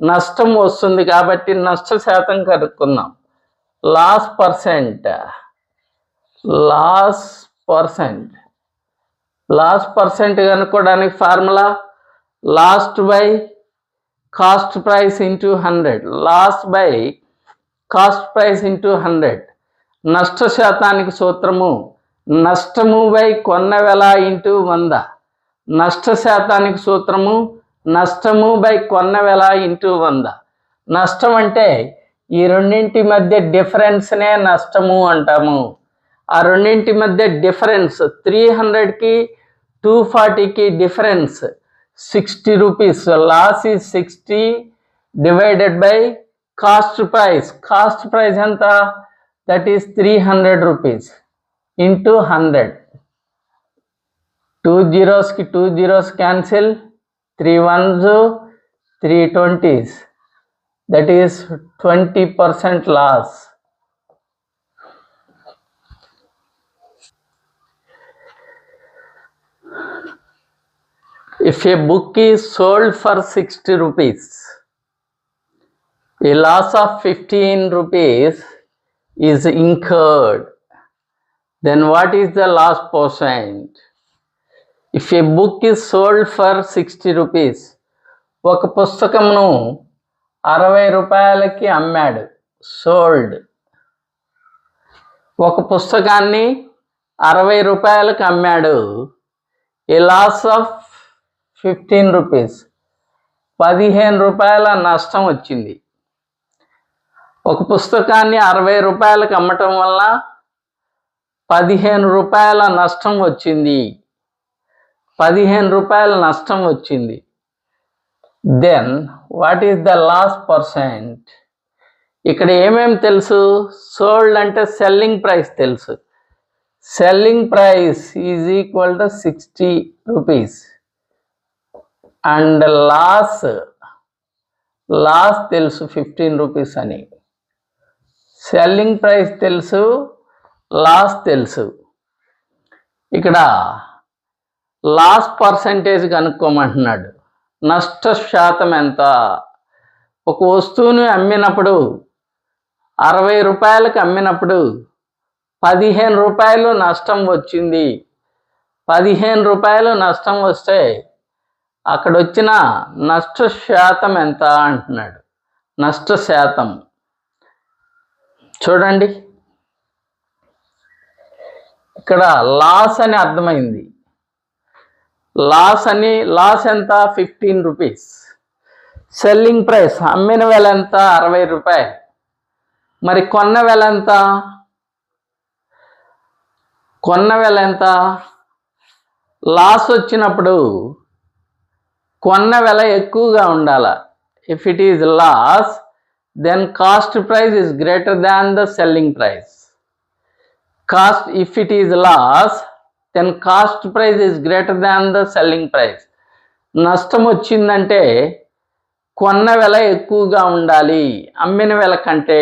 నష్టం వస్తుంది కాబట్టి నష్ట శాతం కనుక్కుందాం. లాస్ పర్సెంట్ కనుక్కోవడానికి formula lost by cost price into 100. Loss by cost price into 100. నష్ట శాతానికి సూత్రము నష్టము బై కొన్న వెల ఇంటూ 100. నష్ట శాతానికి సూత్రము నష్టము బై కొన్న వెల ఇంటూ 100. నష్టం అంటే ఈ రెండింటి మధ్య డిఫరెన్స్నే నష్టము అంటాము. ఆ రెండింటి మధ్య డిఫరెన్స్ 300కి 240కి difference 60 rupees. Loss is 60 divided by cost price. Cost price ఎంత? That is 300 rupees into 100. 2 zeros కి 2 zeros cancel, 3 ones 3 20s. That is 20% loss. If a book is sold for 60 rupees, a loss of 15 rupees is incurred. Then what is the loss percent? If a book is sold for 60 rupees, ఒక పుస్తకమును 60 రూపాయలకి అమ్మాడు. సోల్డ్. ఒక పుస్తకాన్ని 60 రూపాయలకు అమ్మాడు. ఏ లాస్ ఆఫ్ 15 రూపీస్, 15 రూపాయల నష్టం వచ్చింది. ఒక పుస్తకాన్ని 60 రూపాయలకు అమ్మటం వల్ల 15 రూపాయల నష్టం వచ్చింది. 15 రూపాయల నష్టం వచ్చింది. Then what is the loss percent? ఇక్కడ ఏమేమి తెలుసు? సోల్డ్ అంటే సెల్లింగ్ ప్రైస్ తెలుసు. Selling price is equal to 60 rupees. And loss తెలుసు 15 రూపీస్ అని. సెల్లింగ్ ప్రైస్ తెలుసు, లాస్ తెలుసు. ఇక్కడ లాస్ పర్సంటేజ్ కనుక్కోమంటున్నాడు. నష్ట శాతం ఎంత? ఒక వస్తువుని అమ్మినప్పుడు 60 రూపాయలకు అమ్మినప్పుడు 15 రూపాయలు నష్టం వచ్చింది. 15 రూపాయలు నష్టం వస్తే అక్కడ వచ్చిన నష్ట శాతం ఎంత అంటున్నాడు. నష్ట శాతం చూడండి, ఇక్కడ లాస్ అని అర్థమైంది. లాస్ ఎంత? 15 రూపీస్. సెల్లింగ్ ప్రైస్ అమ్మిన వెల ఎంత? 60 రూపాయలు. మరి కొన్న వెల ఎంత? కొన్న వెల ఎంత? లాస్ వచ్చినప్పుడు కొన్న వెల ఎక్కువగా ఉండాల. If it is loss, then cost price is greater than the selling price. If it is loss, then cost price is greater than the selling price. నష్టం వచ్చిందంటే కొన్న వెల ఎక్కువగా ఉండాలి అమ్మిన వెల కంటే.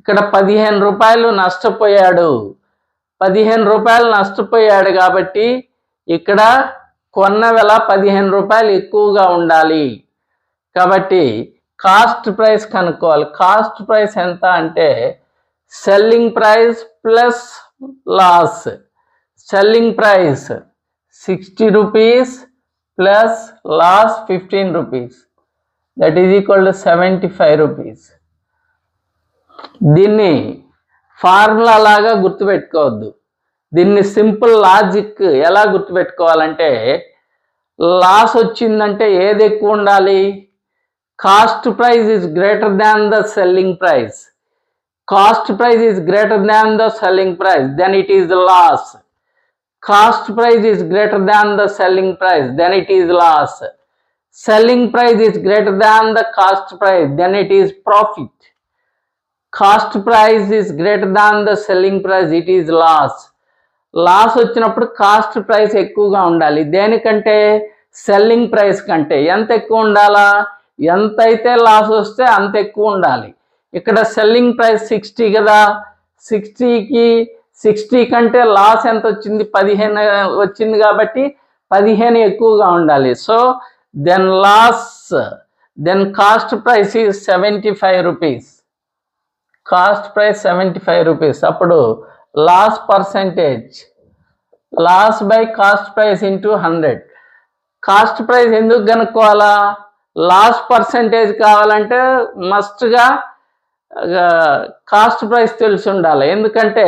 ఇక్కడ 15 రూపాయలు నష్టపోయాడు. 15 రూపాయలు నష్టపోయాడు కాబట్టి ఇక్కడ కొన్న వెల 15 రూపాయలు ఎక్కువగా ఉండాలి. కాబట్టి కాస్ట్ ప్రైస్ కనుక్కోవాలి. కాస్ట్ ప్రైస్ ఎంత అంటే selling price plus loss. Selling price 60 rupees plus loss 15 rupees, that is equal to 75 rupees. దీన్ని ఫార్ములా లాగా గుర్తుపెట్టుకోవద్దు. దీన్ని సింపుల్ లాజిక్ ఎలా గుర్తుపెట్టుకోవాలంటే, లాస్ వచ్చిందంటే ఏది ఎక్కువ ఉండాలి? Cost price is greater than the selling price. Cost price is greater than the selling price, then it is loss. Cost price is greater than the selling price, then it is loss. Selling price is greater than the cost price, then it is profit. Cost price is greater than the selling price, it is loss. Loss వచ్చినప్పుడు కాస్ట్ ప్రైస్ ఎక్కువగా ఉండాలి. దేనికంటే సెల్లింగ్ ప్రైస్ కంటే. ఎంత ఎక్కువ ఉండాలా? ఎంతైతే లాస్ వస్తే అంత ఎక్కువ ఉండాలి. ఇక్కడ సెల్లింగ్ ప్రైస్ 60 కదా, 60 కంటే లాస్ ఎంత వచ్చింది? 15 వచ్చింది కాబట్టి 15 ఎక్కువగా ఉండాలి. So then cost price is 75 rupees. Cost price 75 rupees. అప్పుడు loss percentage, loss by cost price into 100. Cost price ఎందుకు కనుక్కోవాలా? లాస్ పర్సెంటేజ్ కావాలంటే మస్ట్గా కాస్ట్ ప్రైస్ తెలిసి ఉండాలి. ఎందుకంటే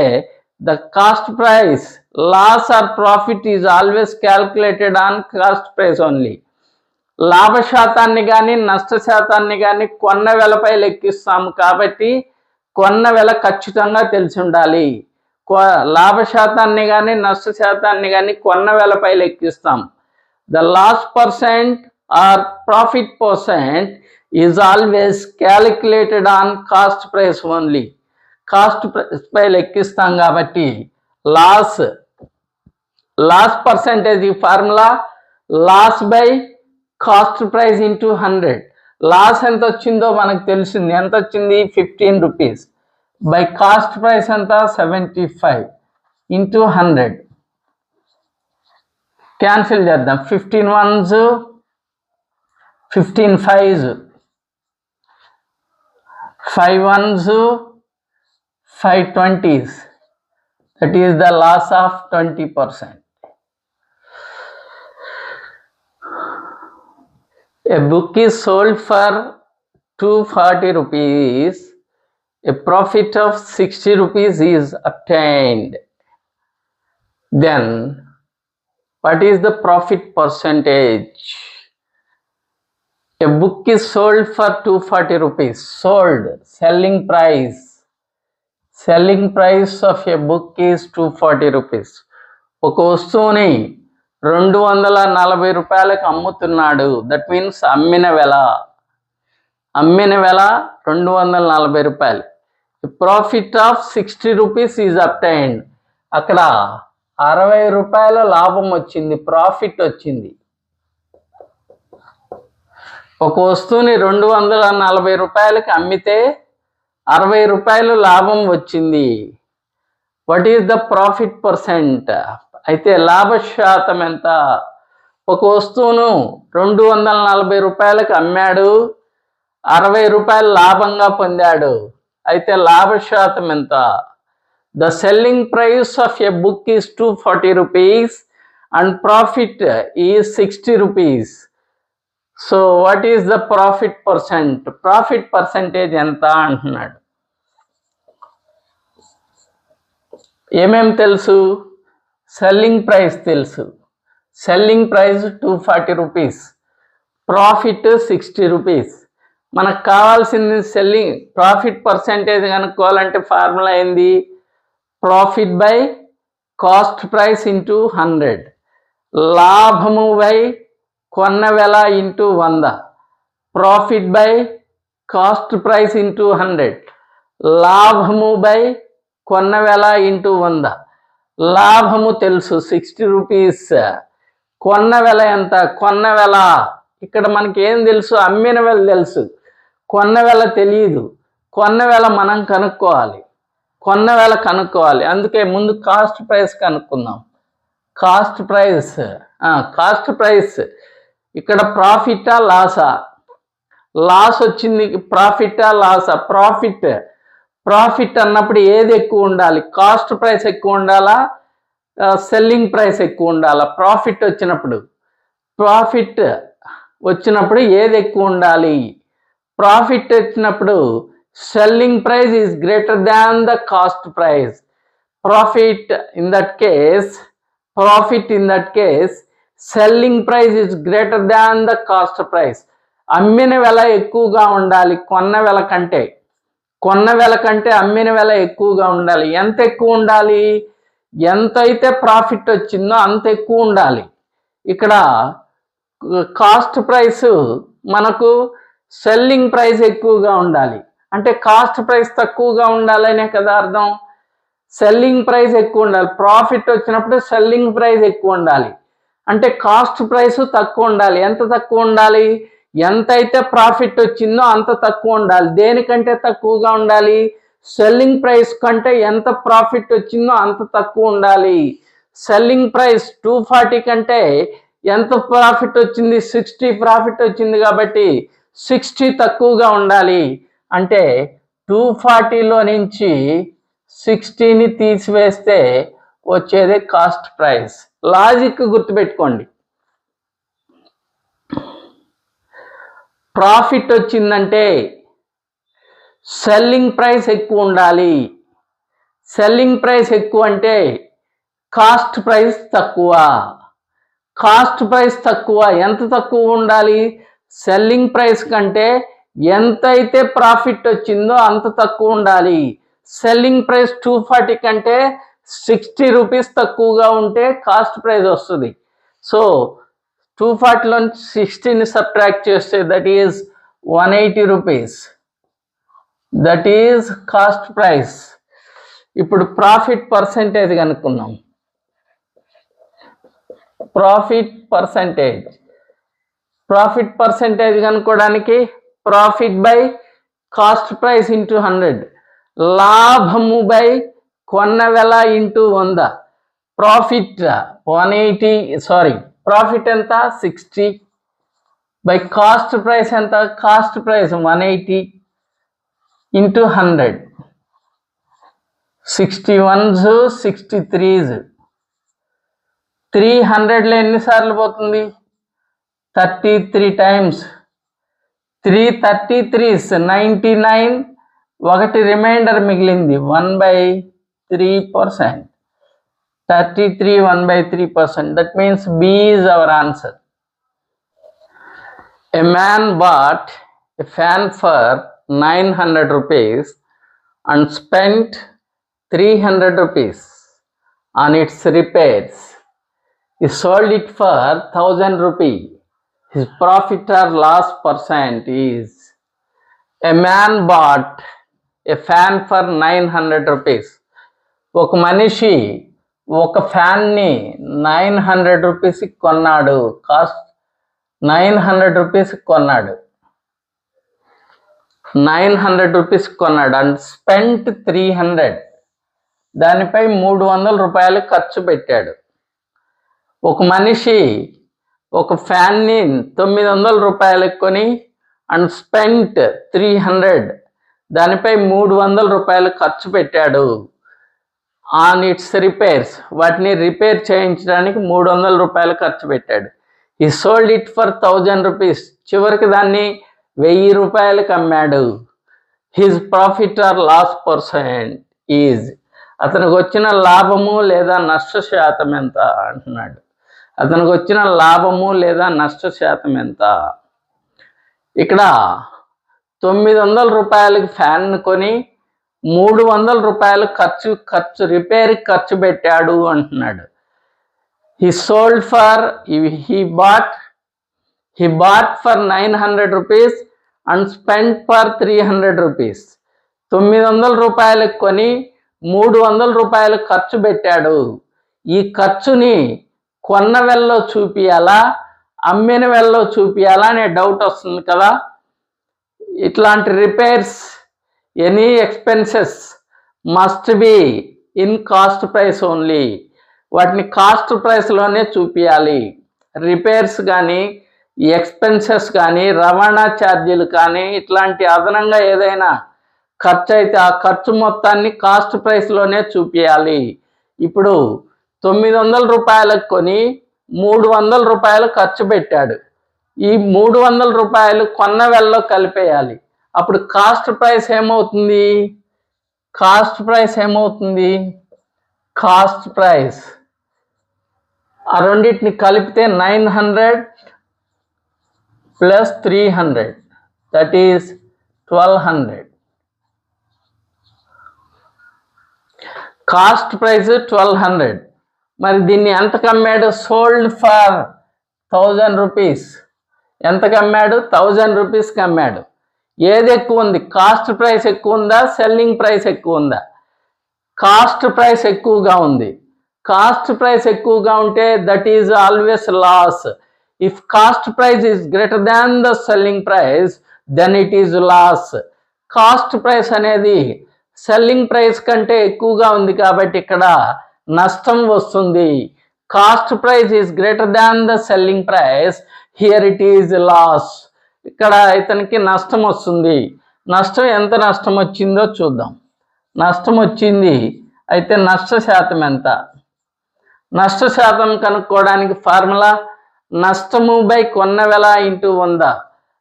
the cost price, loss or profit is always calculated on cost price only. లాభ శాతాన్ని కానీ నష్ట శాతాన్ని కానీ కొన్న వెలపై లెక్కిస్తాము కాబట్టి కొన్న వెల ఖచ్చితంగా తెలిసి ఉండాలి. లాభ శాతాన్ని కానీ నష్ట శాతాన్ని కానీ కొన్న వెలపై లెక్కిస్తాం. The loss percent or profit percent is always calculated on cost price only. Cost price పై లెక్కిస్తాం కాబట్టి loss percentage formula loss by cost price into 100. Loss ఎంత వచ్చిందో మనకు తెలిసింది. ఎంత వచ్చింది? 15 రూపీస్. బై కాస్ట్ ప్రైస్ ఎంత? 75 ఇంటూ 100. క్యాన్సిల్ చేద్దాం. 15 1s, 15 5s, 5 1s, 5 20s. That is the loss of 20%. A book is sold for 240 rupees. A profit of 60 rupees is obtained. Then, what is the profit percentage? A book is sold for 240 rupees. Sold, selling price. Selling price of a book is 240 rupees. ఒక వస్తువుని 240 రూపాయలకు అమ్ముతున్నాడు. దట్ మీన్స్ అమ్మిన వెల 240 రూపాయలు. Profit of 60 rupees is obtained. అక్కడ 60 రూపాయల లాభం వచ్చింది, ప్రాఫిట్ వచ్చింది. ఒక వస్తువుని 240 రూపాయలకి అమ్మితే 60 రూపాయలు లాభం వచ్చింది. What is the profit percent? అయితే లాభ శాతం ఎంత? ఒక వస్తువును 240 రూపాయలకు అమ్మాడు, 60 రూపాయలు లాభంగా పొందాడు. అయితే లాభ శాతం ఎంత? The selling price of a book is 240 rupees and profit is 60 rupees. So what is the profit percent? Profit percentage ఎంత అంటున్నాడు. ఏమేం తెలుసు? సెల్లింగ్ ప్రైస్ తెలుసు. Selling price 240 rupees, profit 60 rupees. మనకు కావాల్సింది సెల్లింగ్ ప్రాఫిట్ పర్సెంటేజ్ కనుక్కోవాలంటే ఫార్ములా ఏంది? Profit by cost price into 100. లాభము బై కొన్న వెల into 100. Profit by cost price into 100. లాభము బై కొన్న వెల ఇంటూ 100. లాభము తెలుసు 60 రూపీస్. కొన్న వెల ఎంత? కొన్న వెల ఇక్కడ మనకి ఏం తెలుసు? అమ్మిన వెల తెలుసు, కొన్న వెల తెలియదు. కొన్న వెల మనం కనుక్కోవాలి. అందుకే ముందు కాస్ట్ ప్రైస్ కనుక్కుందాం. కాస్ట్ ప్రైస్ ఇక్కడ ప్రాఫిటా లాసా? లాస్ వచ్చింది. ప్రాఫిటా లాసా? ప్రాఫిట్ అన్నప్పుడు ఏది ఎక్కువ ఉండాలి? కాస్ట్ ప్రైస్ ఎక్కువ ఉండాలా, సెల్లింగ్ ప్రైస్ ఎక్కువ ఉండాలా? ప్రాఫిట్ వచ్చినప్పుడు ఏది ఎక్కువ ఉండాలి? ప్రాఫిట్ వచ్చినప్పుడు selling price is greater than the cost price. Profit in that case selling price is greater than the cost price. అమ్మిన వెల ఎక్కువగా ఉండాలి కొన్న వెల కంటే అమ్మిన వెల ఎక్కువగా ఉండాలి. ఎంత ఎక్కువ ఉండాలి? ఎంతైతే ప్రాఫిట్ వచ్చిందో అంత ఎక్కువ ఉండాలి. ఇక్కడ కాస్ట్ ప్రైస్ మనకు సెల్లింగ్ ప్రైస్ ఎక్కువగా ఉండాలి. అంటే కాస్ట్ ప్రైస్ తక్కువగా ఉండాలనే కదా అర్థం. సెల్లింగ్ ప్రైస్ ఎక్కువ ఉండాలి. ప్రాఫిట్ వచ్చినప్పుడు సెల్లింగ్ ప్రైస్ ఎక్కువ ఉండాలి. అంటే కాస్ట్ ప్రైస్ తక్కువ ఉండాలి. ఎంత తక్కువ ఉండాలి? ఎంతైతే ప్రాఫిట్ వచ్చిందో అంత తక్కువ ఉండాలి. దేనికంటే తక్కువగా ఉండాలి? సెల్లింగ్ ప్రైస్ కంటే ఎంత ప్రాఫిట్ వచ్చిందో అంత తక్కువ ఉండాలి. సెల్లింగ్ ప్రైస్ 240 కంటే ఎంత ప్రాఫిట్ వచ్చింది? 60 ప్రాఫిట్ వచ్చింది కాబట్టి 60 తక్కువగా ఉండాలి. అంటే 240లో నుంచి 60ని తీసివేస్తే వచ్చేదే కాస్ట్ ప్రైస్. లాజిక్ గుర్తుపెట్టుకోండి. ప్రాఫిట్ వచ్చిందంటే సెల్లింగ్ ప్రైస్ ఎక్కువ ఉండాలి. సెల్లింగ్ ప్రైస్ ఎక్కువ అంటే కాస్ట్ ప్రైస్ తక్కువ. కాస్ట్ ప్రైస్ తక్కువ. ఎంత తక్కువ ఉండాలి? సెల్లింగ్ ప్రైస్ కంటే ఎంతైతే ప్రాఫిట్ వచ్చిందో అంత తక్కువ ఉండాలి. సెల్లింగ్ ప్రైస్ 240 కంటే 60 రూపీస్ తక్కువగా ఉంటే కాస్ట్ ప్రైస్ వస్తుంది. సో 240లో 60ని సబ్ట్రాక్ట్ చేస్తే that is 180 rupees. That is cost price. ఇప్పుడు ప్రాఫిట్ పర్సెంటేజ్ కనుక్కుందాం. ప్రాఫిట్ పర్సెంటేజ్ కనుక్కోవడానికి profit by cost price into 100, లాభము బై కొన్న వెల ఇంటూ 100. ప్రాఫిట్ 180, ప్రాఫిట్ ఎంత? 60 బై కాస్ట్ ప్రైస్ ఎంత? Cost price 180 into 100. 61s 63s. 300లో ఎన్నిసార్లు పోతుంది? 33 టైమ్స్. 333s 99. ఒకటి రిమైండర్ మిగిలింది 1/3%. 33 1/3%. That means B is our answer. A man bought a fan for 900 rupees and spent 300 rupees on its repairs. He sold it for 1000 rupees. His profit or loss percent is. A man bought a fan for 900 rupees. ఒక మనిషి ఒక ఫ్యాన్ని 900 రూపీస్కి కొన్నాడు. కాస్ట్ 900 రూపీస్కి కొన్నాడు. 900 రూపీస్కి కొన్నాడు. And spent 300. దానిపై 300 రూపాయలు ఖర్చు పెట్టాడు. ఒక మనిషి ఒక ఫ్యాన్ని 900 రూపాయలకు కొని అండ్ స్పెంట్ 300. దానిపై 300 రూపాయలు ఖర్చు పెట్టాడు. On it's repairs. వాటిని రిపేర్ చేయించడానికి 300 రూపాయలు ఖర్చు పెట్టాడు. ఈ సోల్డ్ ఇట్ ఫర్ 1000 రూపీస్. చివరికి దాన్ని 1000 రూపాయలకు అమ్మాడు. His profit or loss percent is. అతనికి వచ్చిన లాభము లేదా నష్ట శాతం ఎంత అంటున్నాడు. అతనికి వచ్చిన లాభము లేదా నష్ట శాతం ఎంత? ఇక్కడ 900 రూపాయలకి ఫ్యాన్ కొని 300 రూపాయలు ఖర్చు రిపేర్కి ఖర్చు పెట్టాడు అంటున్నాడు. he bought for 900 rupees and spent for 300 rupees. 900 రూపాయలకు కొని 300 రూపాయలు ఖర్చు పెట్టాడు. ఈ ఖర్చుని కొన్న వెల్లో చూపియాలా, అమ్మిన వెల్లో చూపియాలా అనే డౌట్ వస్తుంది కదా. ఇట్లాంటి repairs, any expenses must be in cost price only. వాటిని కాస్ట్ ప్రైస్లోనే చూపించాలి. రిపేర్స్ కానీ, ఎక్స్పెన్సెస్ కానీ, రవాణా ఛార్జీలు కానీ, ఇట్లాంటి అదనంగా ఏదైనా ఖర్చు అయితే ఆ ఖర్చు మొత్తాన్ని కాస్ట్ ప్రైస్లోనే చూపించాలి. ఇప్పుడు 900 రూపాయలకు కొని 300 రూపాయలు ఖర్చు పెట్టాడు. ఈ 300 రూపాయలు కొన్న వెల్లో కలిపేయాలి. అప్పుడు కాస్ట్ ప్రైస్ ఏమవుతుంది? కాస్ట్ ప్రైస్ ఆ రెండింటిని కలిపితే 900 plus 300 that is 1200. Cost price 1200. మరి దీన్ని ఎంతకు అమ్మాడు? Sold for 1000 rupees. ఎంతకు అమ్మాడు? 1000 రూపీస్కి అమ్మాడు. ఏది ఎక్కువ ఉంది? కాస్ట్ ప్రైస్ ఎక్కువ ఉందా, సెల్లింగ్ ప్రైస్ ఎక్కువ ఉందా? కాస్ట్ ప్రైస్ ఎక్కువగా ఉంది. కాస్ట్ ప్రైస్ ఎక్కువగా ఉంటే that is always loss. If cost price is greater than the selling price then it is loss. Cost price అనేది సెల్లింగ్ ప్రైస్ కంటే ఎక్కువగా ఉంది కాబట్టి ఇక్కడ నష్టం వస్తుంది. Cost price is greater than the selling price, here it is loss. ఇక్కడ ఇతనికి నష్టం వస్తుంది. నష్టం ఎంత నష్టం వచ్చిందో చూద్దాం. నష్టం వచ్చింది అయితే నష్ట శాతం ఎంత? నష్ట శాతం కనుక్కోవడానికి ఫార్ములా నష్టము బై కొన్న వెల into 100.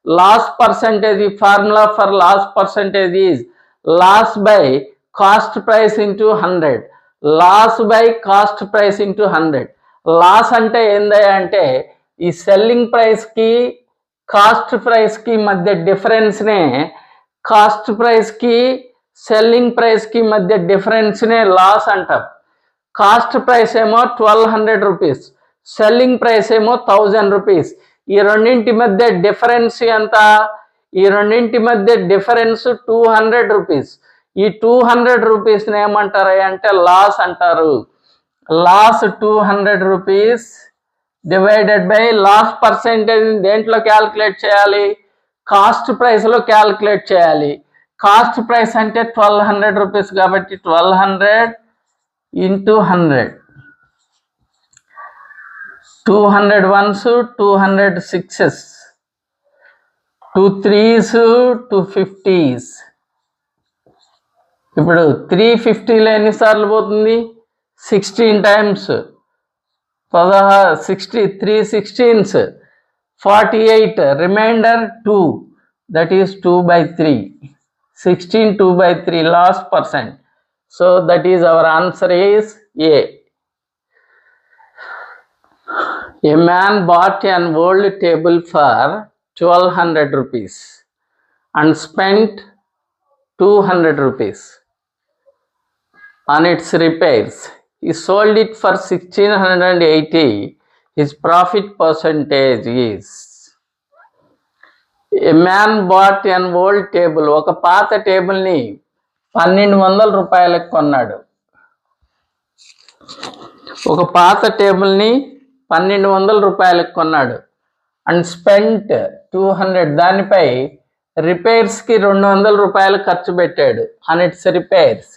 Loss percentage, formula for loss percentage is loss by cost price into 100. Loss by cost price into 100. Loss అంటే ఏందయ్యా అంటే ఈ సెల్లింగ్ ప్రైస్కి కాస్ట్ ప్రైస్కి మధ్య డిఫరెన్స్నే, కాస్ట్ ప్రైస్కి సెల్లింగ్ ప్రైస్కి మధ్య డిఫరెన్స్నే లాస్ అంటాం. కాస్ట్ ప్రైస్ ఏమో 1200 రూపీస్, సెల్లింగ్ ప్రైస్ ఏమో 1000 రూపీస్. ఈ రెండింటి మధ్య డిఫరెన్స్ ఎంత? ఈ రెండింటి మధ్య డిఫరెన్స్ 200 రూపీస్. ఈ 200 రూపీస్ని ఏమంటారు అంటే లాస్ అంటారు. Loss 200 rupees divided by loss percentage దేంట్లో క్యాల్కులేట్ చేయాలి? కాస్ట్ ప్రైస్లో క్యాల్కులేట్ చేయాలి. కాస్ట్ ప్రైస్ అంటే 1200 రూపీస్ కాబట్టి 1200 into 100. 200 once, 200 sixes, 2 3s, 2 50s. ఇప్పుడు 350లో ఎన్నిసార్లు పోతుంది? 16 times 3 16s 48, remainder 2, that is 2/3. 16 2/3 loss percent. So that is our answer is A. A man bought an old table for 1200 rupees and spent 200 rupees on its repairs. He sold it for 1680. His profit percentage is. A man bought an old table. ఒక పాత టేబుల్ని 1200 రూపాయలకు కొన్నాడు. ఒక పాత టేబుల్ని 1200 రూపాయలకు కొన్నాడు. అండ్ స్పెంట్ 200, దానిపై రిపేర్స్కి 200 రూపాయలు ఖర్చు పెట్టాడు. On it's repairs.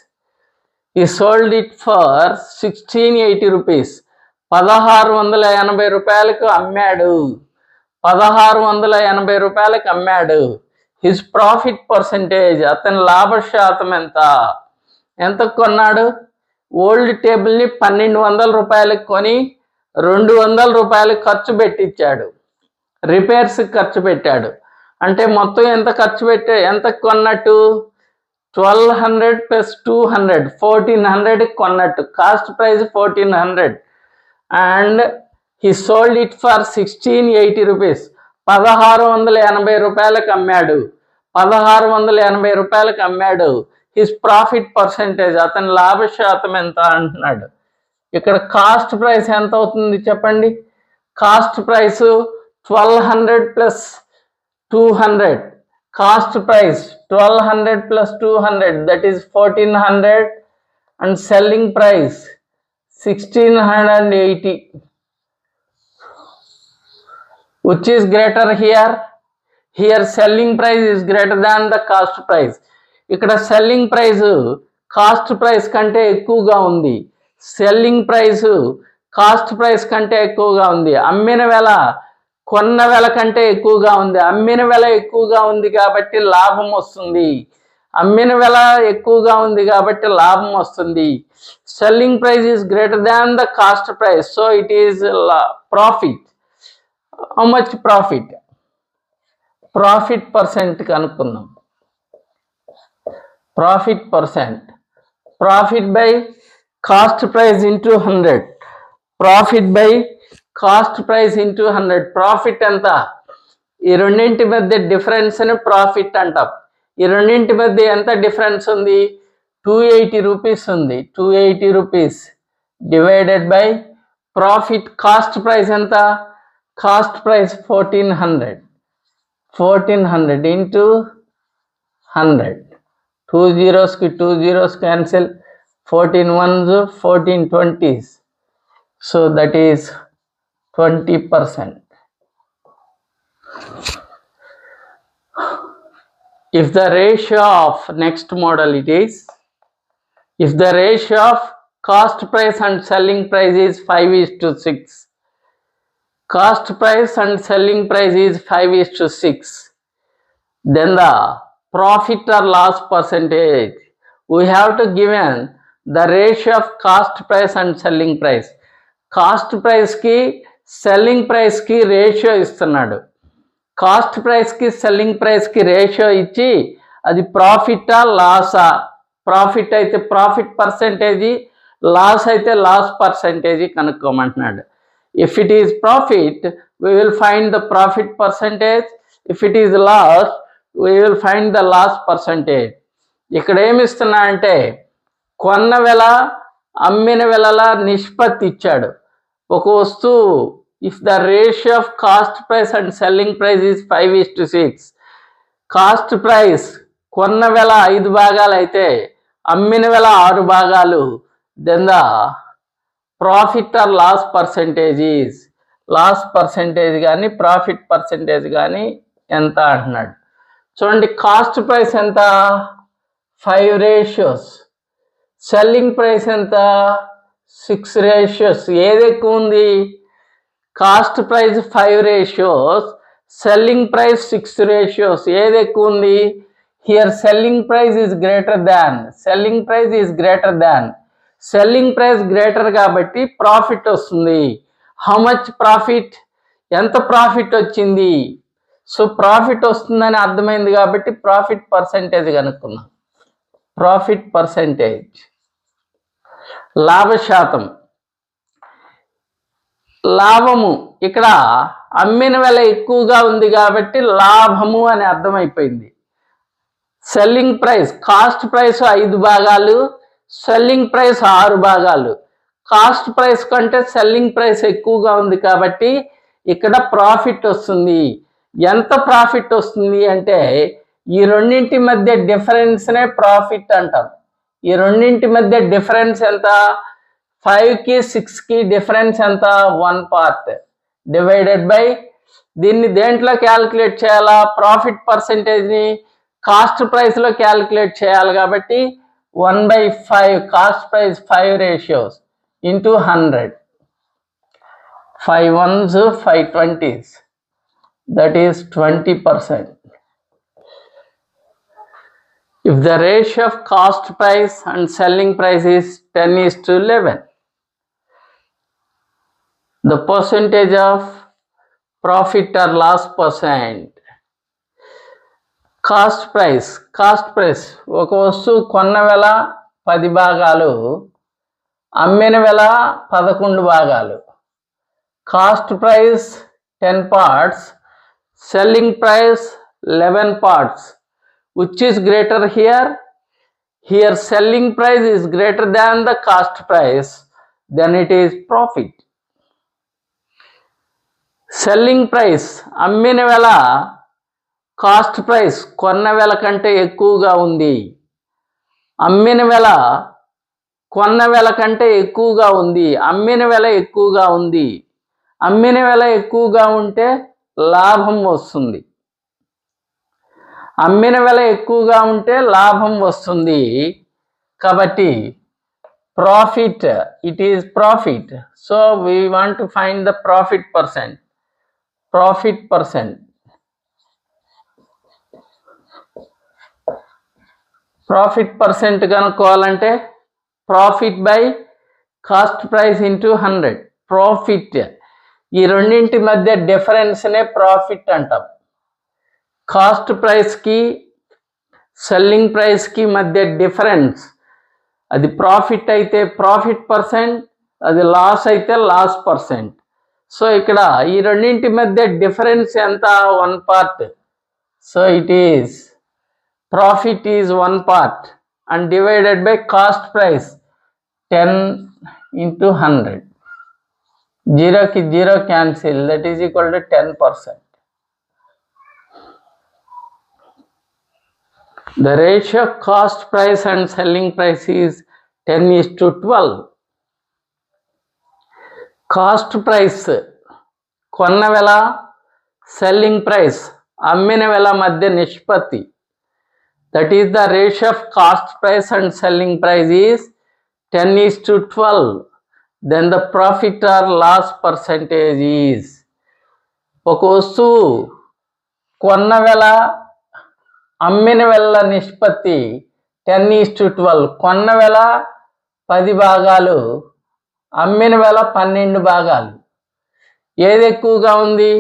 ఈ సోల్డ్ ఇట్ ఫర్ 1680 రూపీస్. 1680 రూపాయలకు అమ్మాడు. 1680 రూపాయలకు అమ్మాడు. హిస్ ప్రాఫిట్ పర్సంటేజ్, అతని లాభ శాతం ఎంత? ఎంత కొన్నాడు? ఓల్డ్ టేబుల్ని 1200 రూపాయలకు కొని 200 రూపాయలు ఖర్చు పెట్టించాడు. రిపేర్స్కి ఖర్చు పెట్టాడు. అంటే మొత్తం ఎంత ఖర్చు ఎంత కొన్నట్టు? 1200 ప్లస్ 200, 1400 కొన్నట్టు. Cost price 1400 and he sold it for 1680 rupees. 1680 రూపాయలకు అమ్మాడు. 1680 రూపాయలకు అమ్మాడు. హిస్ ప్రాఫిట్ పర్సంటేజ్, అతని లాభ శాతం ఎంత అంటున్నాడు. ఇక్కడ కాస్ట్ ప్రైస్ ఎంత అవుతుంది చెప్పండి? Cost price 1200 plus 200. Cost price 1200 plus 200, that is 1400 and selling price 1680. Which is greater here? Here selling price is greater than the cost price. ఇక్కడ సెల్లింగ్ ప్రైస్ కాస్ట్ ప్రైస్ కంటే ఎక్కువగా ఉంది. సెల్లింగ్ ప్రైస్ కాస్ట్ ప్రైస్ కంటే ఎక్కువగా ఉంది. అమ్మిన వెల కొన్న వెల కంటే ఎక్కువగా ఉంది. అమ్మిన వెల ఎక్కువగా ఉంది కాబట్టి లాభం వస్తుంది. అమ్మిన వెల ఎక్కువగా ఉంది కాబట్టి లాభం వస్తుంది. Selling price is greater than the cost price, so it is profit. How much profit? Profit percent కనుక్కుందాం. Profit percent, profit by cost price into 100. Profit by cost price into 100. Profit ఎంత? ఈ రెండింటి మధ్య డిఫరెన్స్ని ప్రాఫిట్ అంటాం. ఈ రెండింటి మధ్య ఎంత డిఫరెన్స్ ఉంది? 280 రూపీస్ ఉంది. 280 rupees divided by profit. Cost price ఎంత? Cost price 1400. 1400 ఇంటూ 100. 2 zeros కి 2 zeros cancel. 14 ones, 14 20s. So that is 20%. If the ratio of, next model it is, if the ratio of cost price and selling price is 5:6, cost price and selling price is 5:6, then the profit or loss percentage, we have to given the ratio of cost price and selling price. Cost ప్రైస్కి సెల్లింగ్ ప్రైస్కి రేషియో ఇస్తున్నాడు. కాస్ట్ ప్రైస్కి సెల్లింగ్ ప్రైస్కి రేషియో ఇచ్చి అది ప్రాఫిటా లాసా, ప్రాఫిట్ అయితే ప్రాఫిట్ పర్సెంటేజీ, లాస్ అయితే లాస్ పర్సెంటేజీ కనుక్కోమంటున్నాడు. If it is profit we will find the profit percentage, if it is loss we will find the loss percentage. ఇక్కడ ఏమి ఇస్తున్నా అంటే కొన్న వెల అమ్మిన వెలల నిష్పత్తి ఇచ్చాడు. ఒక వస్తువు if the ratio of cost price and selling price is 5:6, cost price కొన్న వెల 5 భాగాలు అయితే అమ్మిన వెల 6 భాగాలు, then the profit or loss percentage is, loss percentage కానీ ప్రాఫిట్ పర్సెంటేజ్ కానీ ఎంత అంటున్నాడు. చూడండి, కాస్ట్ ప్రైస్ ఎంత 5 రేషియోస్, సెల్లింగ్ ప్రైస్ ఎంత 6 రేషియోస్. ఏది ఎక్కువ ఉంది? Cost price 5 ratios, selling price 6 ratios. ఏది ఎక్కువ ఉంది? Here selling price is greater than, selling price is greater than, selling price greater కాబట్టి ప్రాఫిట్ వస్తుంది. How much profit? ఎంత ప్రాఫిట్ వచ్చింది? సో ప్రాఫిట్ వస్తుందని అర్థమైంది కాబట్టి ప్రాఫిట్ పర్సెంటేజ్ కనుక్కున్నాం. ప్రాఫిట్ పర్సెంటేజ్, లాభ శాతం. లాభము ఇక్కడ అమ్మిన వెల ఎక్కువగా ఉంది కాబట్టి లాభము అని అర్థమైపోయింది. సెల్లింగ్ ప్రైస్, కాస్ట్ ప్రైస్ 5 భాగాలు, సెల్లింగ్ ప్రైస్ 6 భాగాలు. కాస్ట్ ప్రైస్ కంటే సెల్లింగ్ ప్రైస్ ఎక్కువగా ఉంది కాబట్టి ఇక్కడ ప్రాఫిట్ వస్తుంది. ఎంత ప్రాఫిట్ వస్తుంది అంటే ఈ రెండింటి మధ్య డిఫరెన్స్నే ప్రాఫిట్ అంటాం. ఈ రెండింటి మధ్య డిఫరెన్స్ ఎంత? 5కి 6కి డిఫరెన్స్ ఎంత? 1 పార్ట్ డివైడెడ్ బై, దీన్ని దేంట్లో క్యాలిక్యులేట్ చేయాలా? ప్రాఫిట్ పర్సెంటేజ్ని కాస్ట్ ప్రైస్లో క్యాలిక్యులేట్ చేయాలి కాబట్టి 1/5, cost price 5 ratios into 100, 5 ones 5 20s, that is 20%. If the ratio of cost price and selling price is 10:11, the percentage of profit or loss percent. Cost price, cost price ఒక వస్తువు కొన్న వెల 10 భాగాలు, అమ్మిన వెల 11 భాగాలు. Cost price 10 parts, selling price 11 parts. Which is greater here? Here selling price is greater than the cost price, then it is profit. Selling price, అమ్మిన వెల కాస్ట్ ప్రైస్ కొన్న వెల కంటే ఎక్కువగా ఉంది. అమ్మిన వెల కొన్న వెల కంటే ఎక్కువగా ఉంది, అమ్మిన వెల ఎక్కువగా ఉంది. అమ్మిన వెల ఎక్కువగా ఉంటే లాభం వస్తుంది, అమ్మిన వెల ఎక్కువగా ఉంటే లాభం వస్తుంది. కాబట్టి profit, it is profit. So we want to find the profit percent. Profit percent, profit percent కనుక్కోవాలంటే profit by cost price into 100. Profit, ఈ రెండింటి మధ్య డిఫరెన్స్నే ప్రాఫిట్ అంటాం. కాస్ట్ ప్రైస్కి సెల్లింగ్ ప్రైస్కి మధ్య డిఫరెన్స్, అది ప్రాఫిట్ అయితే ప్రాఫిట్ పర్సెంట్, అది లాస్ అయితే లాస్ పర్సెంట్. సో ఇక్కడ ఈ రెండింటి మధ్య డిఫరెన్స్ ఎంత? 1 part. So it is profit is 1 part and divided by cost price 10 into 100. 0 ki 0 cancel, that is equal to 10%. The ratio of cost price and selling price is 10:12. Cost price కొన్న వెల, సెల్లింగ్ ప్రైస్ అమ్మిన వెల మధ్య నిష్పత్తి. That is the ratio of cost price and selling price is 10:12. Then the profit or loss percentage is. ఒక వస్తువు కొన్న వెల, అమ్మిన వెల నిష్పత్తి 10:12. కొన్న వెల 10 భాగాలు, అమ్మిన వెల 12 భాగాలు. ఏది ఎక్కువగా ఉంది?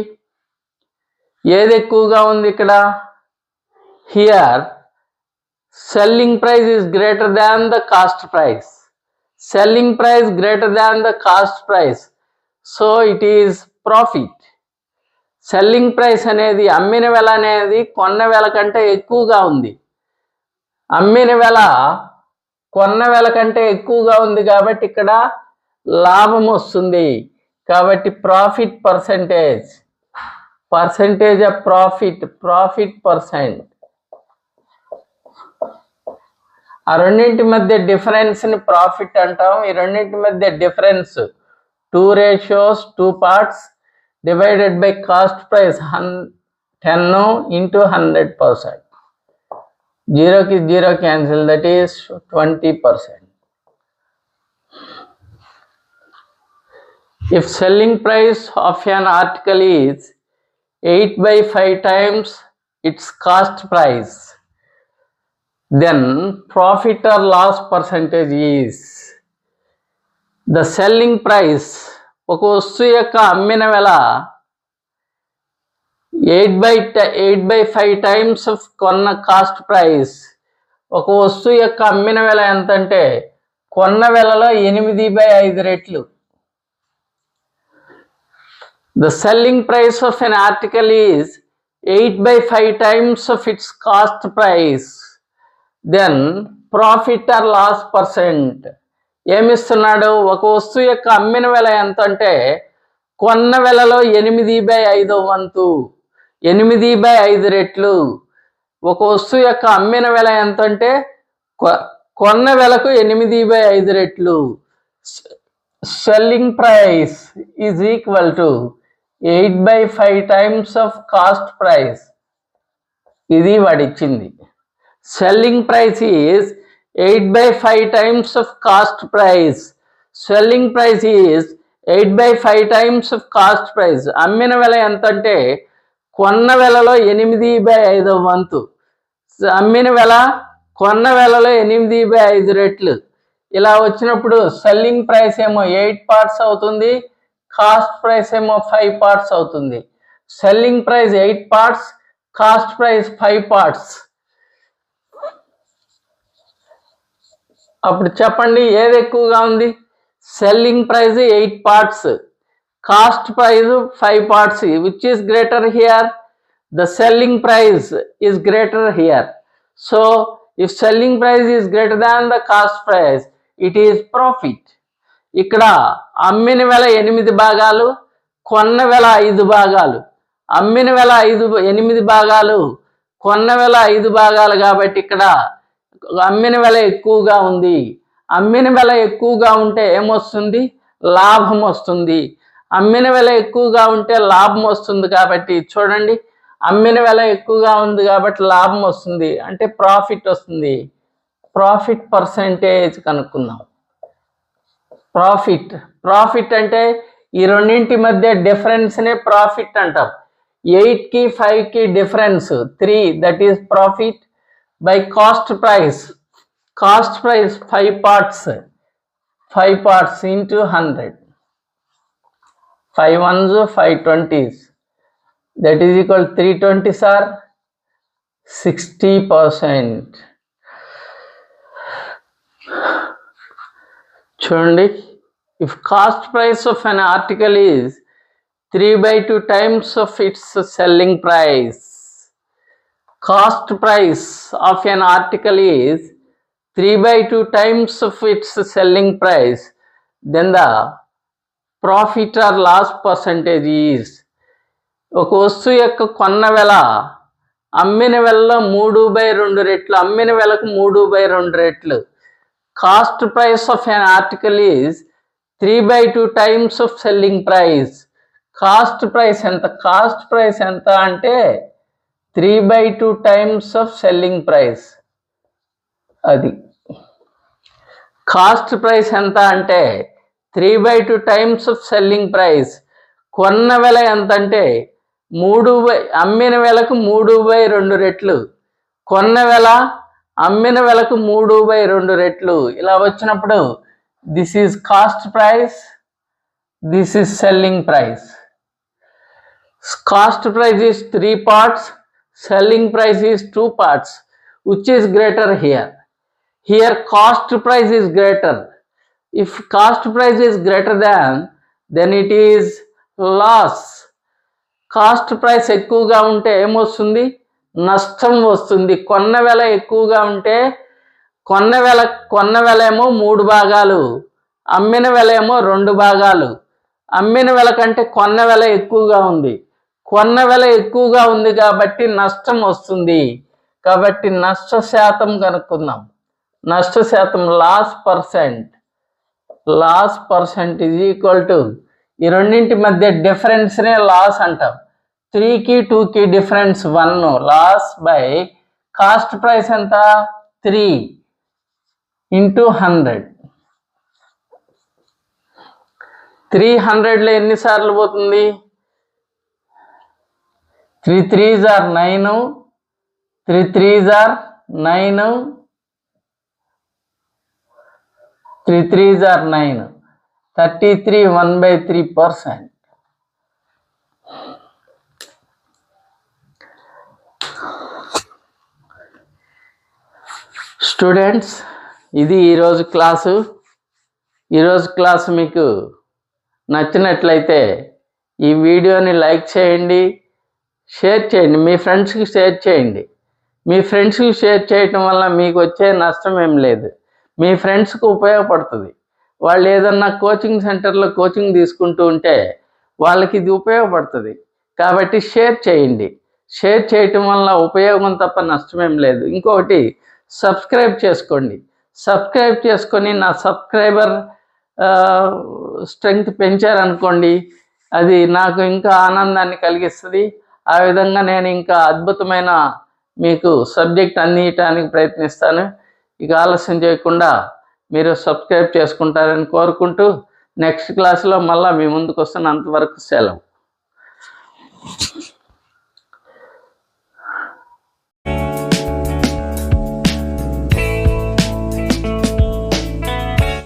ఇక్కడ here selling price is greater than the cost price. Selling price greater than the cost price, so it is profit. Selling price అనేది, అమ్మిన వెల అనేది కొన్న వెల కంటే ఎక్కువగా ఉంది. అమ్మిన వెల కొన్న వెల కంటే ఎక్కువగా ఉంది కాబట్టి ఇక్కడ లాభం వస్తుంది. కాబట్టి profit percentage of profit percent. ఆ రెండింటి మధ్య డిఫరెన్స్ని ప్రాఫిట్ అంటాం. ఈ రెండింటి మధ్య difference 2 ratios 2 parts divided by cost price 10 into 100%. 0కి 0 cancel, that is 20%. If selling price of an article is 8/5 times its cost price, then profit or loss percentage is. The selling price, ఒక వస్తువు యొక్క అమ్మిన వెల 8/5 times కొన్న కాస్ట్ ప్రైస్. ఒక వస్తువు యొక్క అమ్మిన వెల ఎంత అంటే కొన్న వెలలో 8/5 రెట్లు. The selling price of an article is 8/5 times of its cost price. Then profit or loss percent. ఏమిస్తున్నాడు? ఒక వస్తువు యొక్క అమ్మిన వెల ఎంత అంటే కొన్న వెలలో 8/5 వంతు, 8/5 రెట్లు. ఒక వస్తువు యొక్క అమ్మిన వెల ఎంత అంటే కొన్న వెలకు 8/5 రెట్లు. Selling price is equal to 8/5 times of cost price. ఇది వాడిచ్చింది. Selling price is 8/5 times of cost price. Selling price is 8/5 times of cost price. అమ్మిన వెల ఎంత అంటే కొన్న వెలలో 8/5 వంతు. అమ్మిన వెల కొన్న వెలలో 8/5 రెట్లు. ఇలా వచ్చినప్పుడు సెల్లింగ్ ప్రైస్ ఏమో 8 parts అవుతుంది, కాస్ట్ ప్రైస్ ఏమో 5 parts అవుతుంది. Selling price 8 parts, cost price 5 parts. అప్పుడు చెప్పండి ఏది ఎక్కువగా ఉంది? Selling price 8 parts, cost price 5 parts. Which is greater here? The selling price is greater here. So if selling price is greater than the cost price, it is profit. ఇక్కడ అమ్మిన వెల 8 భాగాలు, కొన్న వెల 5 భాగాలు. అమ్మిన వెల 8 భాగాలు, కొన్న వెల 5 భాగాలు కాబట్టి ఇక్కడ అమ్మిన వెల ఎక్కువగా ఉంది. అమ్మిన వెల ఎక్కువగా ఉంటే ఏమొస్తుంది? లాభం వస్తుంది. అమ్మిన వెల ఎక్కువగా ఉంటే లాభం వస్తుంది. కాబట్టి చూడండి, అమ్మిన వెల ఎక్కువగా ఉంది కాబట్టి లాభం వస్తుంది అంటే ప్రాఫిట్ వస్తుంది. ప్రాఫిట్ పర్సెంటేజ్ కనుక్కుందాం. ప్రాఫిట్ అంటే ఈ రెండింటి మధ్య డిఫరెన్స్నే ప్రాఫిట్ అంటాం. 8కి 5కి difference 3, that is profit. By cost price 5 parts into 100. 5 ones 5 20s, that is equal 320s are 60%. చూడండి, if cost price of an article is 3/2 times of its selling price, cost price of an article is 3/2 times of its selling price, then the profit or loss percentage is. ఒక వస్తువు యొక్క కొన్న వెల అమ్మిన వెలలో 3/2 రెట్లు. అమ్మిన వెలకు 3/2 రెట్లు. Cost price of an article is 3/2 times of selling price. Cost price ఎంత? కాస్ట్ ప్రైస్ ఎంత అంటే 3/2 times of selling price. అది కాస్ట్ ప్రైస్ ఎంత అంటే 3/2 times of selling price. కొన్న వెల ఎంత అంటే అమ్మిన వెలకు 3/2 రెట్లు. కొన్న వెల అమ్మిన వెలకు 3/2 రెట్లు. ఇలా వచ్చినప్పుడు this is cost price, this is selling price. Cost price is 3 parts, selling price is 2 parts. Which is greater here? Here cost price is greater. If cost price is greater than, then it is loss. Cost price ఎక్కువగా ఉంటే ఏమొస్తుంది? నష్టం వస్తుంది. కొన్న వెల ఎక్కువగా ఉంటే కొన్న వెల ఏమో 3 భాగాలు, అమ్మిన వెల ఏమో 2 భాగాలు. అమ్మిన వెల కంటే కొన్న వెల ఎక్కువగా ఉంది. కొన్న వెల ఎక్కువగా ఉంది కాబట్టి నష్టం వస్తుంది. కాబట్టి నష్ట శాతం కనుక్కుందాం. నష్ట శాతం loss percent is equal to ఈ రెండింటి మధ్య డిఫరెన్స్నే లాస్ అంటాం. 3కి 2కి difference 1. Loss by cost price ఎంత? 3 × 100. 300లో ఎన్నిసార్లు పోతుంది? 3 3s are 9, 3 3s are 9, 3 3s are 9, 33 1/3%. Students, ఇది ఈరోజు క్లాసు మీకు నచ్చినట్లయితే ఈ వీడియోని లైక్ చేయండి, షేర్ చేయండి, మీ ఫ్రెండ్స్కి షేర్ చేయండి. మీ ఫ్రెండ్స్కి షేర్ చేయటం వల్ల మీకు వచ్చే నష్టం ఏం లేదు. మీ ఫ్రెండ్స్కి ఉపయోగపడుతుంది. వాళ్ళు ఏదన్నా కోచింగ్ సెంటర్లో కోచింగ్ తీసుకుంటూ ఉంటే వాళ్ళకి ఇది ఉపయోగపడుతుంది. కాబట్టి షేర్ చేయండి. షేర్ చేయటం వల్ల ఉపయోగం తప్ప నష్టమేం లేదు. ఇంకొకటి, సబ్స్క్రైబ్ చేసుకోండి. సబ్స్క్రైబ్ చేసుకొని నా సబ్స్క్రైబర్ స్ట్రెంగ్త్ పెంచారనుకోండి, అది నాకు ఇంకా ఆనందాన్ని కలిగిస్తుంది. ఆ విధంగా నేను ఇంకా అద్భుతమైన మీకు సబ్జెక్ట్ అందించడానికి ప్రయత్నిస్తాను. ఇక ఆలస్యం చేయకుండా మీరు సబ్స్క్రైబ్ చేసుకుంటారని కోరుకుంటూ నెక్స్ట్ క్లాస్లో మళ్ళీ మీ ముందుకు వస్తాను. అంతవరకు సెలవు.